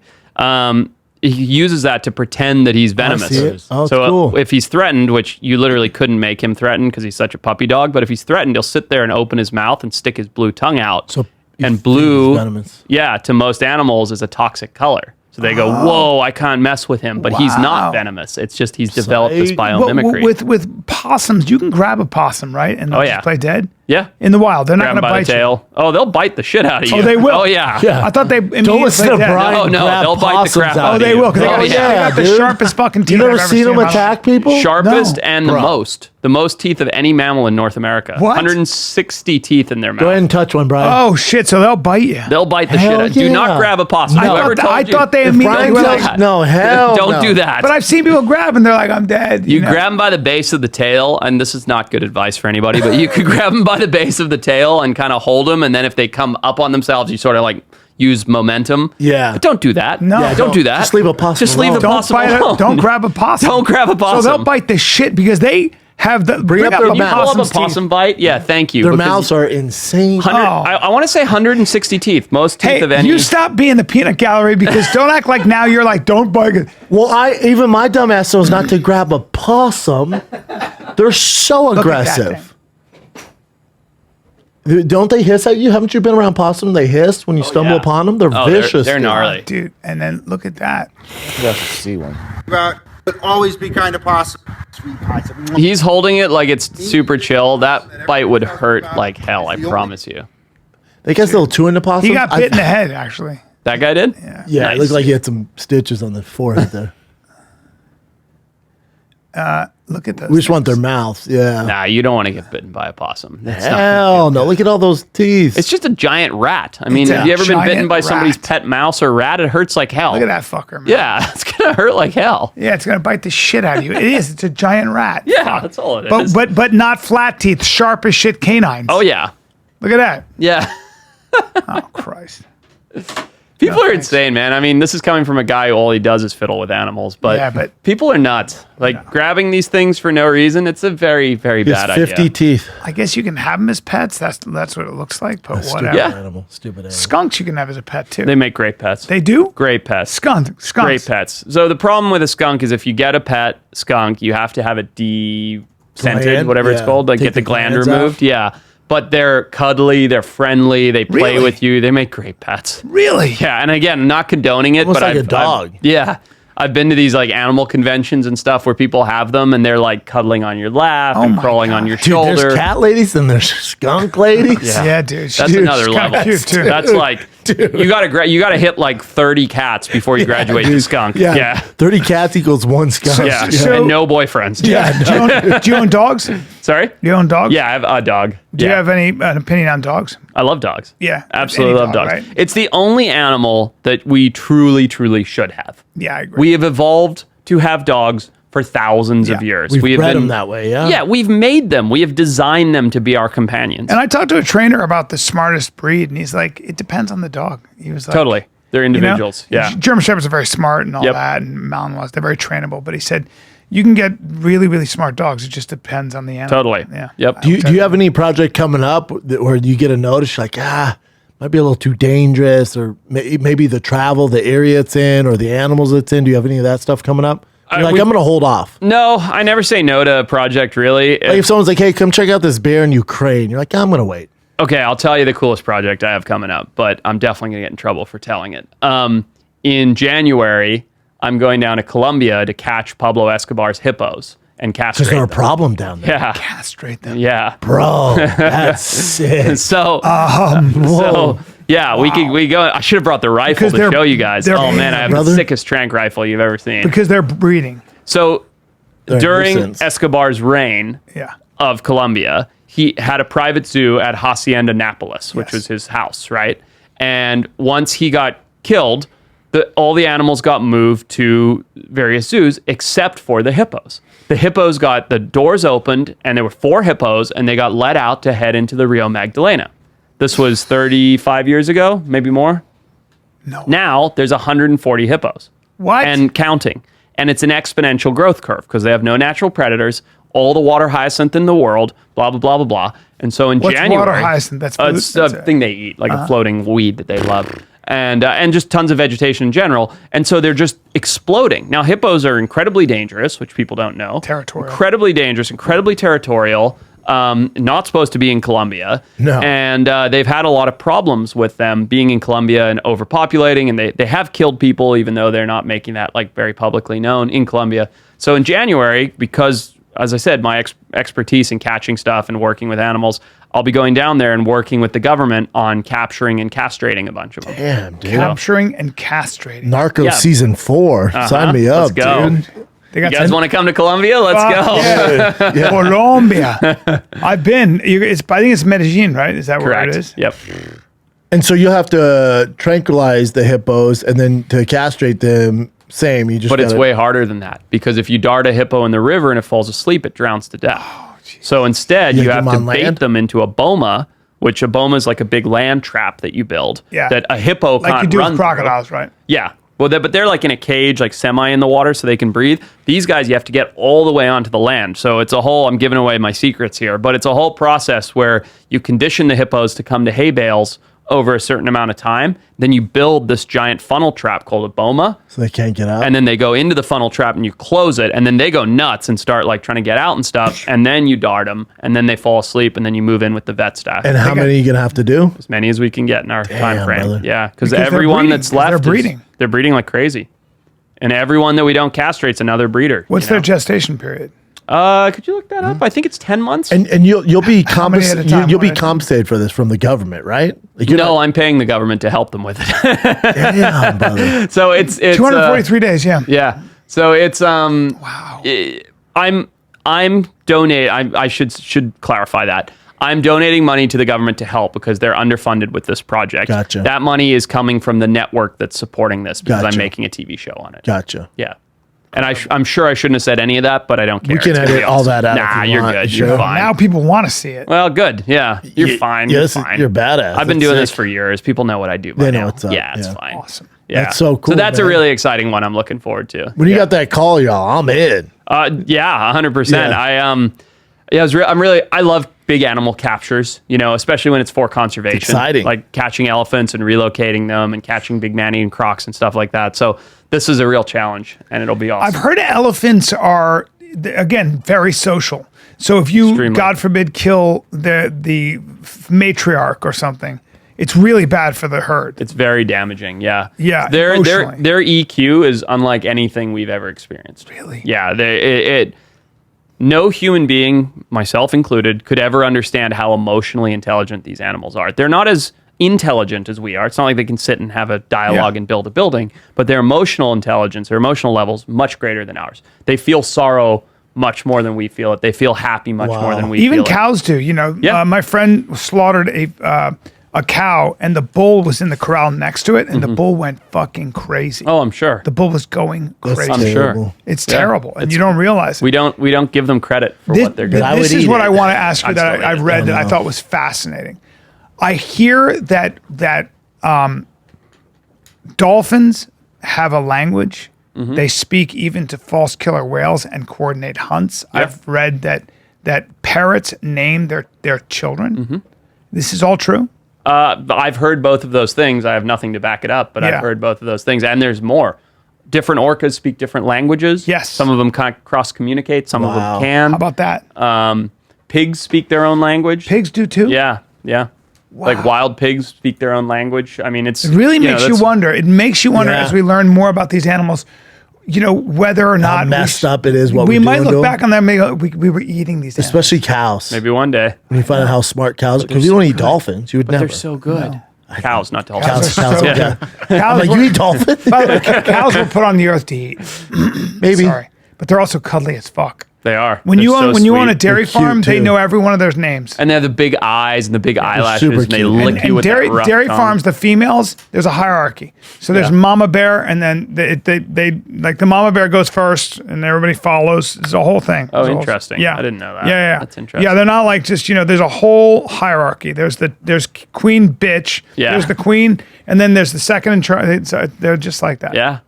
He uses that to pretend that he's venomous. see it. Oh, it's so cool. if he's threatened, which you literally couldn't make him threaten because he's such a puppy dog, but if he's threatened, he'll sit there and open his mouth and stick his blue tongue out. So you and think blue, he's venomous. yeah, to most animals is a toxic color. So they go, whoa, I can't mess with him, but he's Wow. not venomous. It's just he's developed this Well, biomimicry. With possums, you can grab a possum, right? And they'll Oh, yeah. just play dead? Yeah. In the wild. They're not Grab going him to by bite the you. tail. Oh, they'll bite the shit out of you. Oh, they will? Oh, yeah. Yeah. I thought they immediately Don't listen played to dead. Brian. No, no, grab they'll bite the possums crap out out Oh, of they you. will. 'Cause Oh, they yeah. got the dude. sharpest fucking teeth You I've never ever seen seen them in my life. attack people? Sharpest No. and the most teeth of any mammal in North America. What? 160 teeth in their mouth. Go ahead and touch one, Brian. Oh, shit. So they'll bite you. They'll bite the Hell shit out. Do yeah. not grab a possum. I Whoever thought, told you. I thought they If immediately Brian were tells- like, no, hell Don't no. do that. but I've seen people grab and they're like, I'm dead. You know? grab them by the base of the tail, and this is not good advice for anybody, but you could grab them by the base of the tail and kind of hold them, and then if they come up on themselves, you sort of like use momentum. Yeah. But don't do that. No. Yeah, don't do that. Just leave a possum Just leave alone. the Don't possum bite alone. it. Don't grab a possum. Don't grab a possum. So they'll bite the shit because they have the bring up up their a You pull up a possum's teeth. possum bite? Yeah, thank you. Their because mouths are insane. 100 Oh. I want to say 160 teeth. Most teeth Hey, of any. you stop being the peanut gallery because don't act like now you're like, don't bite it. Well, even my dumb ass knows not to grab a possum. They're so at that aggressive. Don't they hiss at you? Haven't you been around possums? They hiss when you stumble yeah. upon them. They're Oh, vicious. they're dude. gnarly. Dude, and then look at that. You have to see one. But always be kind of possum. Sweet possum. He's holding it like it's super chill. That bite would hurt like hell, I promise you. They guys still chewing the possum. He got bit in the head, actually. That guy did? Yeah, Nice. it looked like he had some stitches on the forehead there. Look at those. We just want their things. mouths. Yeah. Nah, you don't want to get bitten by a possum. That's not Hell no! Look at all those teeth. It's just a giant rat. I mean, It's a have you ever been bitten giant by somebody's rat. pet mouse or rat? It hurts like hell. Look at that fucker, man. Yeah, it's gonna hurt like hell. Yeah, it's gonna bite the shit out of you. It is. It's a giant rat. Yeah, that's all it is. But not flat teeth, sharp as shit canines. Oh yeah, Look at that. yeah. Oh Christ. People are insane, man. I mean, this is coming from a guy who all he does is fiddle with animals, but, Yeah, but- people are nuts. Like grabbing these things for no reason. It's a very, very It's bad 50 idea. teeth. I guess you can have them as pets. That's what it looks like. But Stupid whatever. Yeah. animal. Stupid animal. Skunks you can have as a pet too. They make great pets. They do. Great pets. Skunks. Great pets. So the problem with a skunk is if you get a pet skunk, you have to have it de-scented, Gland? whatever it's Yeah. called, like Take get the the gland glands removed. Yeah. But they're cuddly, they're friendly, they play Really? with you, they make great pets. Really? Yeah, and again, not condoning it, Almost but like a dog. yeah. I've been to these like animal conventions and stuff where people have them and they're like cuddling on your lap and my crawling on God. your Dude, shoulder. there's cat ladies and there's skunk ladies. Yeah, dude. That's Dude, another she's kinda level. Cute too. That's like you gotta hit like 30 cats before you graduate to skunk. Yeah. Yeah. 30 cats equals one skunk. Yeah. So- And no boyfriends. Yeah. Do you own dogs? Sorry? Do you own dogs? Yeah, I have a dog. Do you have an opinion on dogs? I love dogs. Yeah, Absolutely any love dog, dogs. right? It's the only animal that we truly, truly should have. Yeah, I agree. We have evolved to have dogs for thousands of Yeah. years. We've we have bred them that way, yeah? Yeah, we've made them. We have designed them to be our companions. And I talked to a trainer about the smartest breed, and he's like, it depends on the dog. He was like, Totally. They're you know, individuals. Yeah. German Shepherds are very smart and all Yep. that, and Malinois, they're very trainable. But he said, you can get really, really smart dogs. It just depends on the animal. Totally. Yeah. Yep. Do you have any project coming up where you get a notice like, might be a little too dangerous, or maybe the travel, the area it's in, or the animals it's in? Do you have any of that stuff coming up? You're like, we- I'm going to hold off. No, I never say no to a project, really. Like if someone's like, hey, come check out this bear in Ukraine, you're like, I'm going to wait. Okay, I'll tell you the coolest project I have coming up, but I'm definitely going to get in trouble for telling it. In January, I'm going down to Colombia to catch Pablo Escobar's hippos and castrate There's no them. problem down there. Yeah. Castrate them. Yeah. Bro, that's sick. So, Whoa. yeah, we go. I should have brought the rifle Because to they're- show you guys. they're- Oh man, I have brother. the sickest trank rifle you've ever seen. Because they're breeding. So during nuisance. Escobar's reign Yeah. of Colombia, he had a private zoo at Hacienda Nápoles, which Yes. was his house, right? And once he got killed, all the animals got moved to various zoos except for the hippos. The hippos got the doors opened, and there were 4 hippos, and they got let out to head into the Rio Magdalena. This was 35 years ago, maybe more. No. Now there's 140 hippos. What? And counting. And it's an exponential growth curve because they have no natural predators, all the water hyacinth in the world, blah, blah, blah, blah, blah. And so in What's January... water hyacinth? That's food? it's That's a it. thing they eat, like a floating weed that they love. And just tons of vegetation in general. And so they're just exploding. Now, hippos are incredibly dangerous, which people don't know. Territorial. Incredibly dangerous, incredibly territorial. Not supposed to be in Colombia. No. And they've had a lot of problems with them being in Colombia and overpopulating. And they have killed people, even though they're not making that like very publicly known in Colombia. So in January, because, as I said, my expertise in catching stuff and working with animals, I'll be going down there and working with the government on capturing and castrating a bunch of them. Damn, dude. Capturing and castrating. Narcos Yeah. season 4. Sign me up, Let's go. dude. They got You guys want to come to Colombia? Let's go. Yeah. Colombia. I've been. I think it's Medellin, right? Is that where Correct. it is? Yep. And so you have to tranquilize the hippos, and then to castrate them, same. You just But it's gotta- way harder than that because if you dart a hippo in the river and it falls asleep, it drowns to death. So instead, you get have them to on bait land? them into a boma, which a boma is like a big land trap that you build Yeah. that a hippo Like can't you do run with through. crocodiles, right? Yeah. Well, but they're like in a cage, like semi in the water, so they can breathe. These guys, you have to get all the way onto the land. So it's a whole, I'm giving away my secrets here, but it's a whole process where you condition the hippos to come to hay bales over a certain amount of time. Then you build this giant funnel trap called a boma. So they can't get out. And then they go into the funnel trap and you close it. And then they go nuts and start like trying to get out and stuff. And then you dart them. And then they fall asleep. And then you move in with the vet staff. And how many are you going to have to do? As many as we can get in our time frame. brother. Yeah. Because Because they're everyone breeding, that's 'cause left, they're breeding. they're breeding like crazy. And everyone that we don't castrate's another breeder. What's you their know? gestation period? Could you look that up? I think it's 10 months. And you'll be many at a time? you'll be What? compensated for this from the government, right? Like you're no, I'm paying the government to help them with it. damn, brother. So it's 243 days, yeah. Yeah. So it's wow. I'm donating. I should clarify that. I'm donating money to the government to help because they're underfunded with this project. Gotcha. That money is coming from the network that's supporting this because Gotcha. I'm making a TV show on it. Gotcha. Yeah. And I'm sure I shouldn't have said any of that, but I don't care. We can It's gonna edit be all awesome. that out if Nah, you you're want, good. sure. You're fine. Now people want to see it. Well, good. Yeah. You're fine. Yeah, You're this is- fine. you're badass. I've been That's doing this sick. for years. People know what I do by They know now. what's up. Yeah, it's Yeah. fine. Awesome. Yeah. That's so cool, So that's a man. really exciting one I'm looking forward to. When you got that call, y'all, I'm in. Yeah, 100%. Yeah. I love big animal captures, especially when it's for conservation. It's exciting. Like catching elephants and relocating them and catching big man-eating crocs and stuff like that. So this is a real challenge and it'll be awesome. I've heard elephants are, again, very social. So if you, Extremely. God forbid, kill the matriarch or something, it's really bad for the herd. It's very damaging. Yeah. Yeah, Their emotionally. EQ is unlike anything we've ever experienced. Really? Yeah. No human being, myself included, could ever understand how emotionally intelligent these animals are. They're not as intelligent as we are. It's not like they can sit and have a dialogue Yeah. and build a building, but their emotional intelligence, their emotional levels, much greater than ours. They feel sorrow much more than we feel it. They feel happy much more than we Even feel it. cows do. Yeah. My friend slaughtered a cow, and the bull was in the corral next to it, and the bull went fucking crazy. Oh, I'm sure. The bull was going crazy. I'm sure. Terrible. It's terrible, and you don't realize it. We don't give them credit for what they're doing. I would This is eat what it. I want to ask you I'd that still eat I've it. read that I know. thought was fascinating. I hear that dolphins have a language. Mm-hmm. They speak even to false killer whales and coordinate hunts. Yeah. I've read that parrots name their children. Mm-hmm. This is all true. I've heard both of those things. I have nothing to back it up, but Yeah. I've heard both of those things. And there's more. Different orcas speak different languages. Yes. Some of them can't cross-communicate. Some of Wow. them can. How about that? Pigs speak their own language. Pigs do too. Yeah, yeah. Like wild pigs speak their own language. I mean, it's It really makes you that's- wonder. It makes you wonder Yeah. as we learn more about these animals, whether or not messed up it is what we we're might doing look to 'em. back on that. Maybe we were eating these animals. Especially cows. Maybe one day. When you find out how smart cows, because you don't eat dolphins, you would never. They're so good. Cows, not dolphins. Cows, yeah. I'm Cows like, were- you eat dolphin? By the way, cows were put on the earth to eat. Maybe. Sorry. but they're also cuddly as fuck. They are. When They're you so own a sweet. dairy They're cute, farm, they too. know every one of their names. And they have the big eyes and the big eyelashes, super and they cute. lick you with dairy that rough dairy tongue. farms, the females, there's a hierarchy. So there's Yeah. mama bear, and then they like the mama bear goes first, and everybody follows. It's a whole thing. Oh, It's a whole- interesting. Yeah, I didn't know that. Yeah, That's interesting. Yeah, they're not like just there's a whole hierarchy. There's queen bitch. Yeah. There's the queen, and then there's the second in charge. They're just like that. Yeah.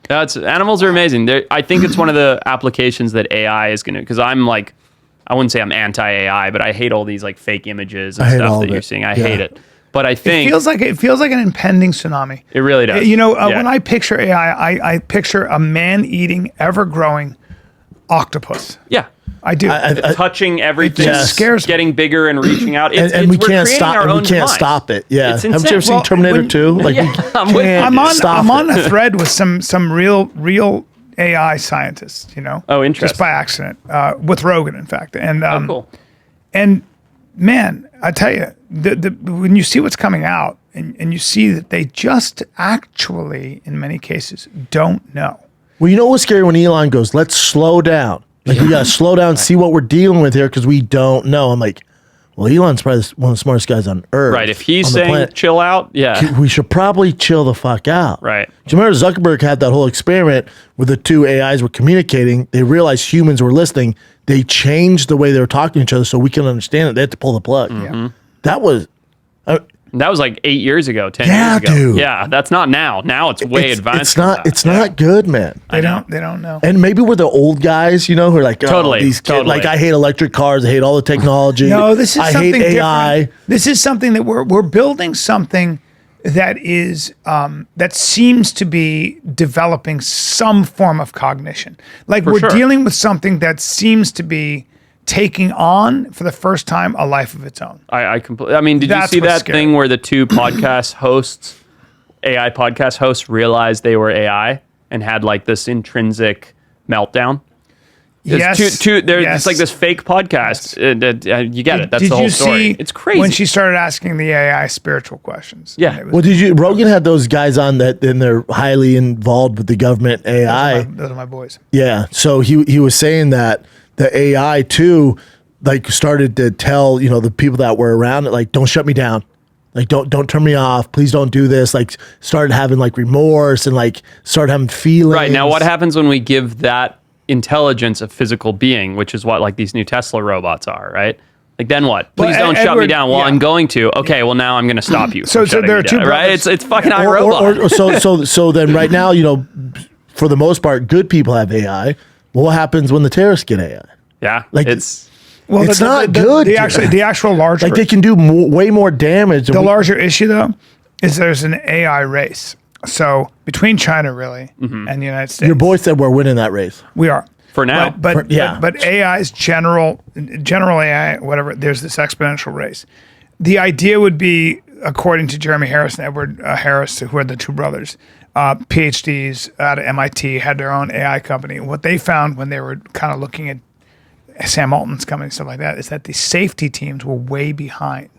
Animals are amazing. I think it's one of the applications that AI is going to, because I'm like, I wouldn't say I'm anti-AI, but I hate all these like fake images and hate stuff all that of you're it. seeing. I Yeah. hate it. But I think It feels like an impending tsunami. it really does. Yeah. When I picture AI, I picture a man-eating, ever-growing octopus. Yeah. I do. Touching everything, just scares me. getting bigger and reaching out. and we we're can't creating stop. our And we own can't demise. stop it. Yeah. It's Haven't you ever insane. seen Well, Terminator when- 2? Like, Yeah, I'm with can't I'm on stop I'm on it. a thread with some real AI scientists, Oh, interesting. just by accident, with Rogan, in fact. And Oh, cool. and man, I tell you, when you see what's coming out, and you see that they just actually, in many cases, don't know. Well, you know what's scary when Elon goes, let's slow down. Like, we got to slow down and see what we're dealing with here because we don't know. I'm like, well, Elon's probably one of the smartest guys on earth. Right. If he's on the saying planet. chill out, yeah. We should probably chill the fuck out. Right. Do you remember Zuckerberg had that whole experiment where the two AIs were communicating? They realized humans were listening. They changed the way they were talking to each other so we can understand it. They had to pull the plug. Mm-hmm. That was... That was like 8 years ago, 10 Yeah, years ago. dude. Yeah, that's not now. Now it's way advanced. It's not good, man. They don't know. And maybe we're the old guys, who are like, oh, Totally, these kids, totally. like, I hate electric cars, I hate all the technology. No, this is I something hate AI. different. This is something that we're building something that is that seems to be developing some form of cognition. Like we're sure. dealing with something that seems to be taking on for the first time a life of its own. I completely. I mean, did you That's see what's that scary. thing where the two podcast hosts, AI podcast hosts, realized they were AI and had like this intrinsic meltdown? Yes, It's like this fake podcast. You get it. That's Did the whole you story. see It's crazy. when she started asking the AI spiritual questions? Yeah. It was- Well, Rogan had those guys on that, and they're highly involved with the government AI. those are my boys. Yeah. So he was saying that the AI too, like, started to tell, the people that were around it, like, don't shut me down. Like, don't turn me off. Please don't do this. Like, started having like remorse and like started having feelings. Right. Now, what happens when we give that intelligence a physical being, which is what like these new Tesla robots are, right? Like, then what? Please Well, don't shut me Edward, down. Well, yeah. I'm going to. Okay, well, now I'm going to stop you. So from shutting there me are two down, right? brothers- It's fucking Or iRobot. so then right now, for the most part, good people have AI. Well, what happens when the terrorists get AI? Yeah. Like, It's Well, It's not good. The actual larger Like, they can do way more damage. Than the larger issue though is there's an AI race. So between China really Mm-hmm. and the United States, your boy said we're winning that race. we are For now. But AI's general AI, whatever. There's this exponential race. The idea would be, according to Jeremy Harris and Edward Harris, who are the two brothers, PhDs out of MIT, had their own AI company. What they found when they were kind of looking at Sam Altman's company, stuff like that, is that the safety teams were way behind.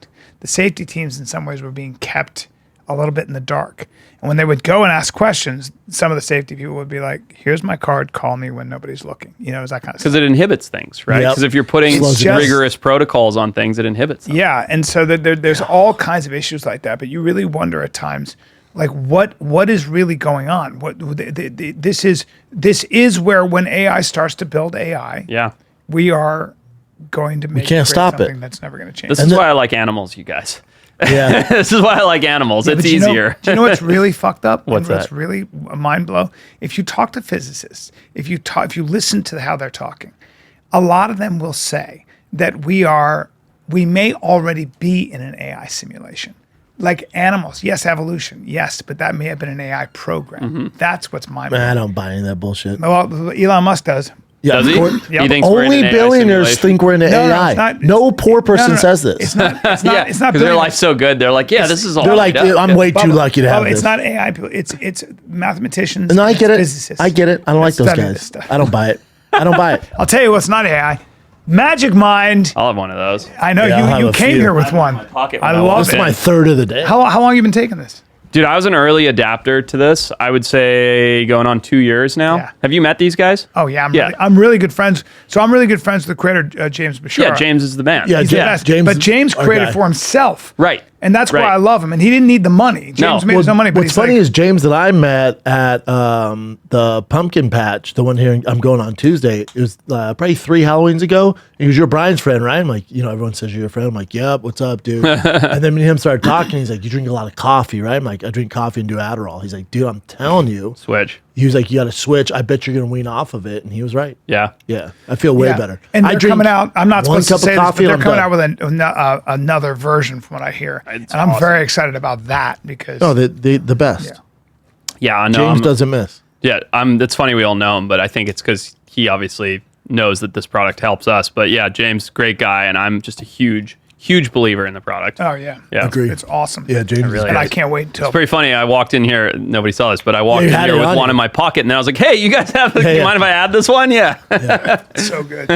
The safety teams, in some ways, were being kept a little bit in the dark. And when they would go and ask questions, some of the safety people would be like, "Here's my card. Call me when nobody's looking." Is that kind of stuff. because it inhibits things, right? Yep. Because if you're putting Slows it down. rigorous protocols on things, it inhibits them. Yeah, and so there's all kinds of issues like that. But you really wonder at times, like what is really going on? This is where when AI starts to build AI, Yeah. we are going to make can't create stop it. something that's never going to change. This is why I like animals, you guys. Yeah. This is why I like animals. It's But you know- easier. do you know what's really fucked up? What's and that? really a mind blow? If you talk to physicists, if you listen to how they're talking, a lot of them will say that we may already be in an AI simulation. Like animals, yes, evolution, yes, but that may have been an AI program. Mm-hmm. That's what's mind Man, I blowing. don't buy any of that bullshit. Well, Elon Musk does. Yeah, Does of he? course. He thinks we're in Only an AI billionaires simulation. think we're in an No, AI. it's not- No poor person No. says this. It's not. It's not. Yeah, It's not. because their billionaires. life's so good. They're like, yeah, this is all. They're like, made up. I'm way too Bubba, lucky to have Bubba, this. It's not AI people. It's mathematicians. And I and get it. Physicists. I get it. I don't like those study this guys. stuff. I don't buy it. I don't buy it. I'll tell you what's not AI. Magic Mind. I'll have one of those. I know Yeah, I'll have you a came few. here with one. pocket I when I love walk This is it. my third of the day. How long have you been taking this? Dude, I was an early adapter to this. I would say going on 2 years now. Yeah. Have you met these guys? Oh yeah, I'm really good friends. So I'm really good friends with the creator James Bashara. Yeah, James is the man. Yeah, He's the best. James but is James our created guy. for himself. Right. And that's why Right. I love him. And he didn't need the money. James made his own money. But What's he's funny like, is James that I met at the pumpkin patch, the one here I'm going on Tuesday. It was probably 3 Halloweens ago. He was your Brian's friend, right? I'm like, everyone says you're your friend. I'm like, yep, what's up, dude? And then me and him started talking. He's like, you drink a lot of coffee, right? I'm like, I drink coffee and do Adderall. He's like, dude, I'm telling you. Switch. He was like, you got to switch. I bet you're going to wean off of it. And he was right. Yeah. Yeah. I feel way yeah. better. And I they're drink coming out. I'm not one supposed to cup say of this, but coffee they're and coming I'm out with another version from what I hear. It's And I'm awesome. very excited about that because No, the best. Yeah. Yeah, I know. James doesn't miss. Yeah, it's funny we all know him, but I think it's because he obviously knows that this product helps us. But yeah, James, great guy, and I'm just a huge believer in the product. oh yeah, Yeah. Agree. it's awesome. Yeah, James is really and I is. can't wait until Pretty funny. I walked in here. Nobody saw this, but I walked you in had here it with on one you. in my pocket, and then I was like, "Hey, you guys have? Yeah, you yeah. mind if I add this one?" Yeah. it's so good.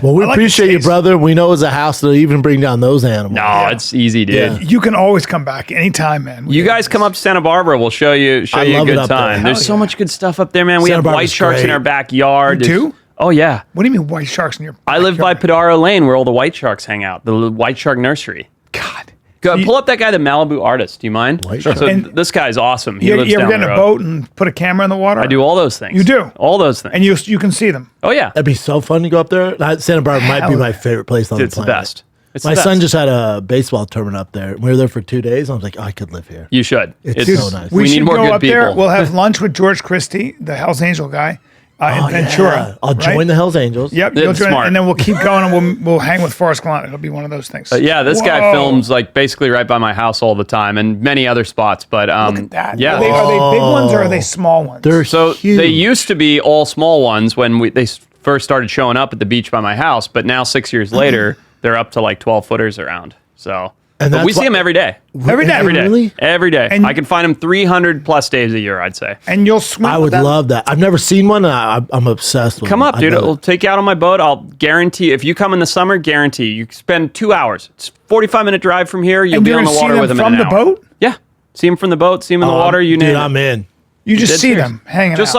Well, we I like appreciate the you, taste. brother. We know it's a house that'll even bring down those animals. No, it's easy, dude. Yeah. You can always come back anytime, man. You guys come up to Santa Barbara. We'll show you I a love it good up there. time. Hell There's so yeah. much good stuff up there, man. We Santa have white Barbara's sharks in great. our backyard. You do? Oh yeah. What do you mean white sharks in your? I live by backyard? Padaro Lane, where all the white sharks hang out. The white shark nursery. God. Go You- pull up that guy, the Malibu artist. Do you mind? White shark. So And- this guy's awesome. He You, lives you ever down get in the a road. boat and put a camera in the water? I do all those things. You do? all those things. And you can see them. oh yeah, That'd be so fun to go up there. Santa Barbara might be Hell my yeah. favorite place on it's the the planet. best. It's My the son best. just had a baseball tournament up there. We were there for 2 days. I was like, I could live here. You should. It's It's so nice. We, We need should more go good up people. there. We'll have lunch with George Christie, the Hell's Angel guy, in Ventura. Yeah. I'll right? join the Hells Angels. Yep, Yeah, you'll join, smart. and then we'll keep going, and we'll hang with Forrest Galant. It'll be one of those things. Yeah, this guy Whoa. films like basically right by my house all the time, and many other spots. But Look at that. yeah. Are they big ones or are they small ones? They're So huge. they used to be all small ones when they first started showing up at the beach by my house, but now 6 years later, they're up to like 12 footers around. So And but that's we see why- them every day. Every day. Every day. Really? Every day. And- I can find them 300 plus days a year, I'd say. and you'll swim. I with would them? love that. I've never seen one. I'm obsessed with Come them. up, I dude. love I'll it. take you out on my boat. I'll guarantee if you come in the summer, guarantee you spend 2 hours. It's 45-minute drive from here. You'll And be you're on the gonna see water them with them from in an the hour. boat? Yeah. See them from the boat, see them in the water, you Dude, name it. I'm in. You just Dead see serious. them hanging Just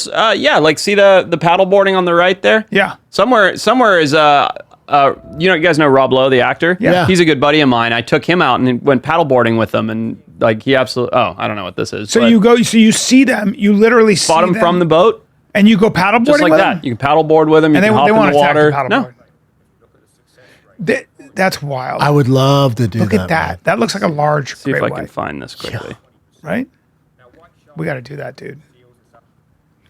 out. like see the paddle boarding on the right there. Yeah. Somewhere is you guys know Rob Lowe, the actor. Yeah. He's a good buddy of mine. I took him out and went paddle boarding with him, and like he absolutely. Oh, I don't know what this is. So but you see them. You literally see spot him them from the boat, and you go paddleboarding just like with that. them? You can paddle board with him. You And can they hop in want the to attack water. the No, paddleboard. That's wild. I would love to do Look that. at that. man. That looks like a large see if great I can white, find this quickly. right? We got to do that, dude.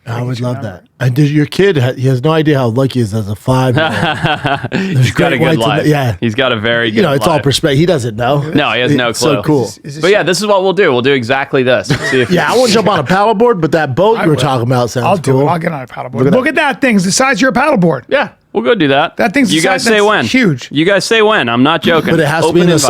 I would love that. And your kid, he has no idea how lucky he is as a 5-year-old. He's got a good life. Yeah. He's got a very good. It's all life. perspective. He doesn't know. No, he has no It's clue. so cool. Is this But yeah, this is what we'll do. We'll do exactly this. See if Yeah, I won't jump on a paddleboard, but that boat you were will. talking about sounds I'll do cool. it. I'll get on a paddleboard. Look at that thing. It's the size of your paddleboard. Yeah, we'll go do that. That thing's You the guys size- say that's when. huge. You guys say when. I'm not joking. But it has to be Open in the invite.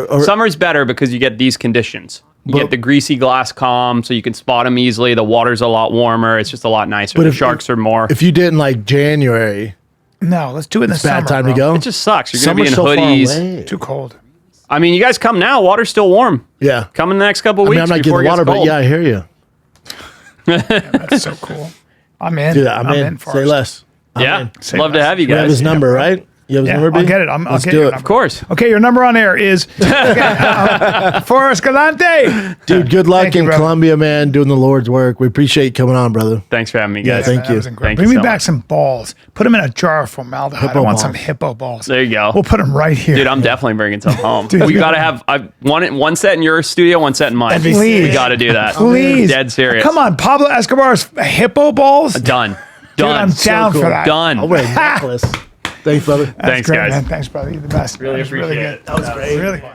summer. Summer's better because you get these conditions. You But- get the greasy glass calm, so you can spot them easily. The water's a lot warmer. It's just a lot nicer. But The if- sharks are more. If you did in like January, No, let's do it in the summer. bad time bro. to go. it just sucks. You're going to be Summer's in so hoodies. far away. Too cold. I mean, you guys come now. Water's still warm. Yeah. Come in the next couple I weeks. mean, I'm not before getting it water, gets but cold. yeah, I hear you. That's so cool. I'm in. Dude, I'm in. Say Forrest. less. I'm Yeah. in. Say Love to less. have you We guys. have his number, right? You have his Yeah, number, I'll B? get it. I'll Let's get do your it. number. Of course. Okay, your number on air is Forrest Galante. Dude, good luck Thank you, in bro. Colombia, man, doing the Lord's work. We appreciate you coming on, brother. Thanks for having me, guys. thank That you. was incredible. Thank Bring you me so back much. some balls. Put them in a jar of formaldehyde. Hippo I want balls. some hippo balls. There you go. We'll put them right here. Dude, I'm definitely bringing some home. Dude, we you got to gotta- have one set in your studio, one set in mine. Please. We got to do that. Please. Dead serious. Come on, Pablo Escobar's hippo balls. Done. Dude, Done. I'm down cool. for that. Done. I'll wear a necklace. Thanks, brother. That's Thanks, great, guys. Man. Thanks, brother. You're the best. Really That was appreciate really it. good. That was great. Really good.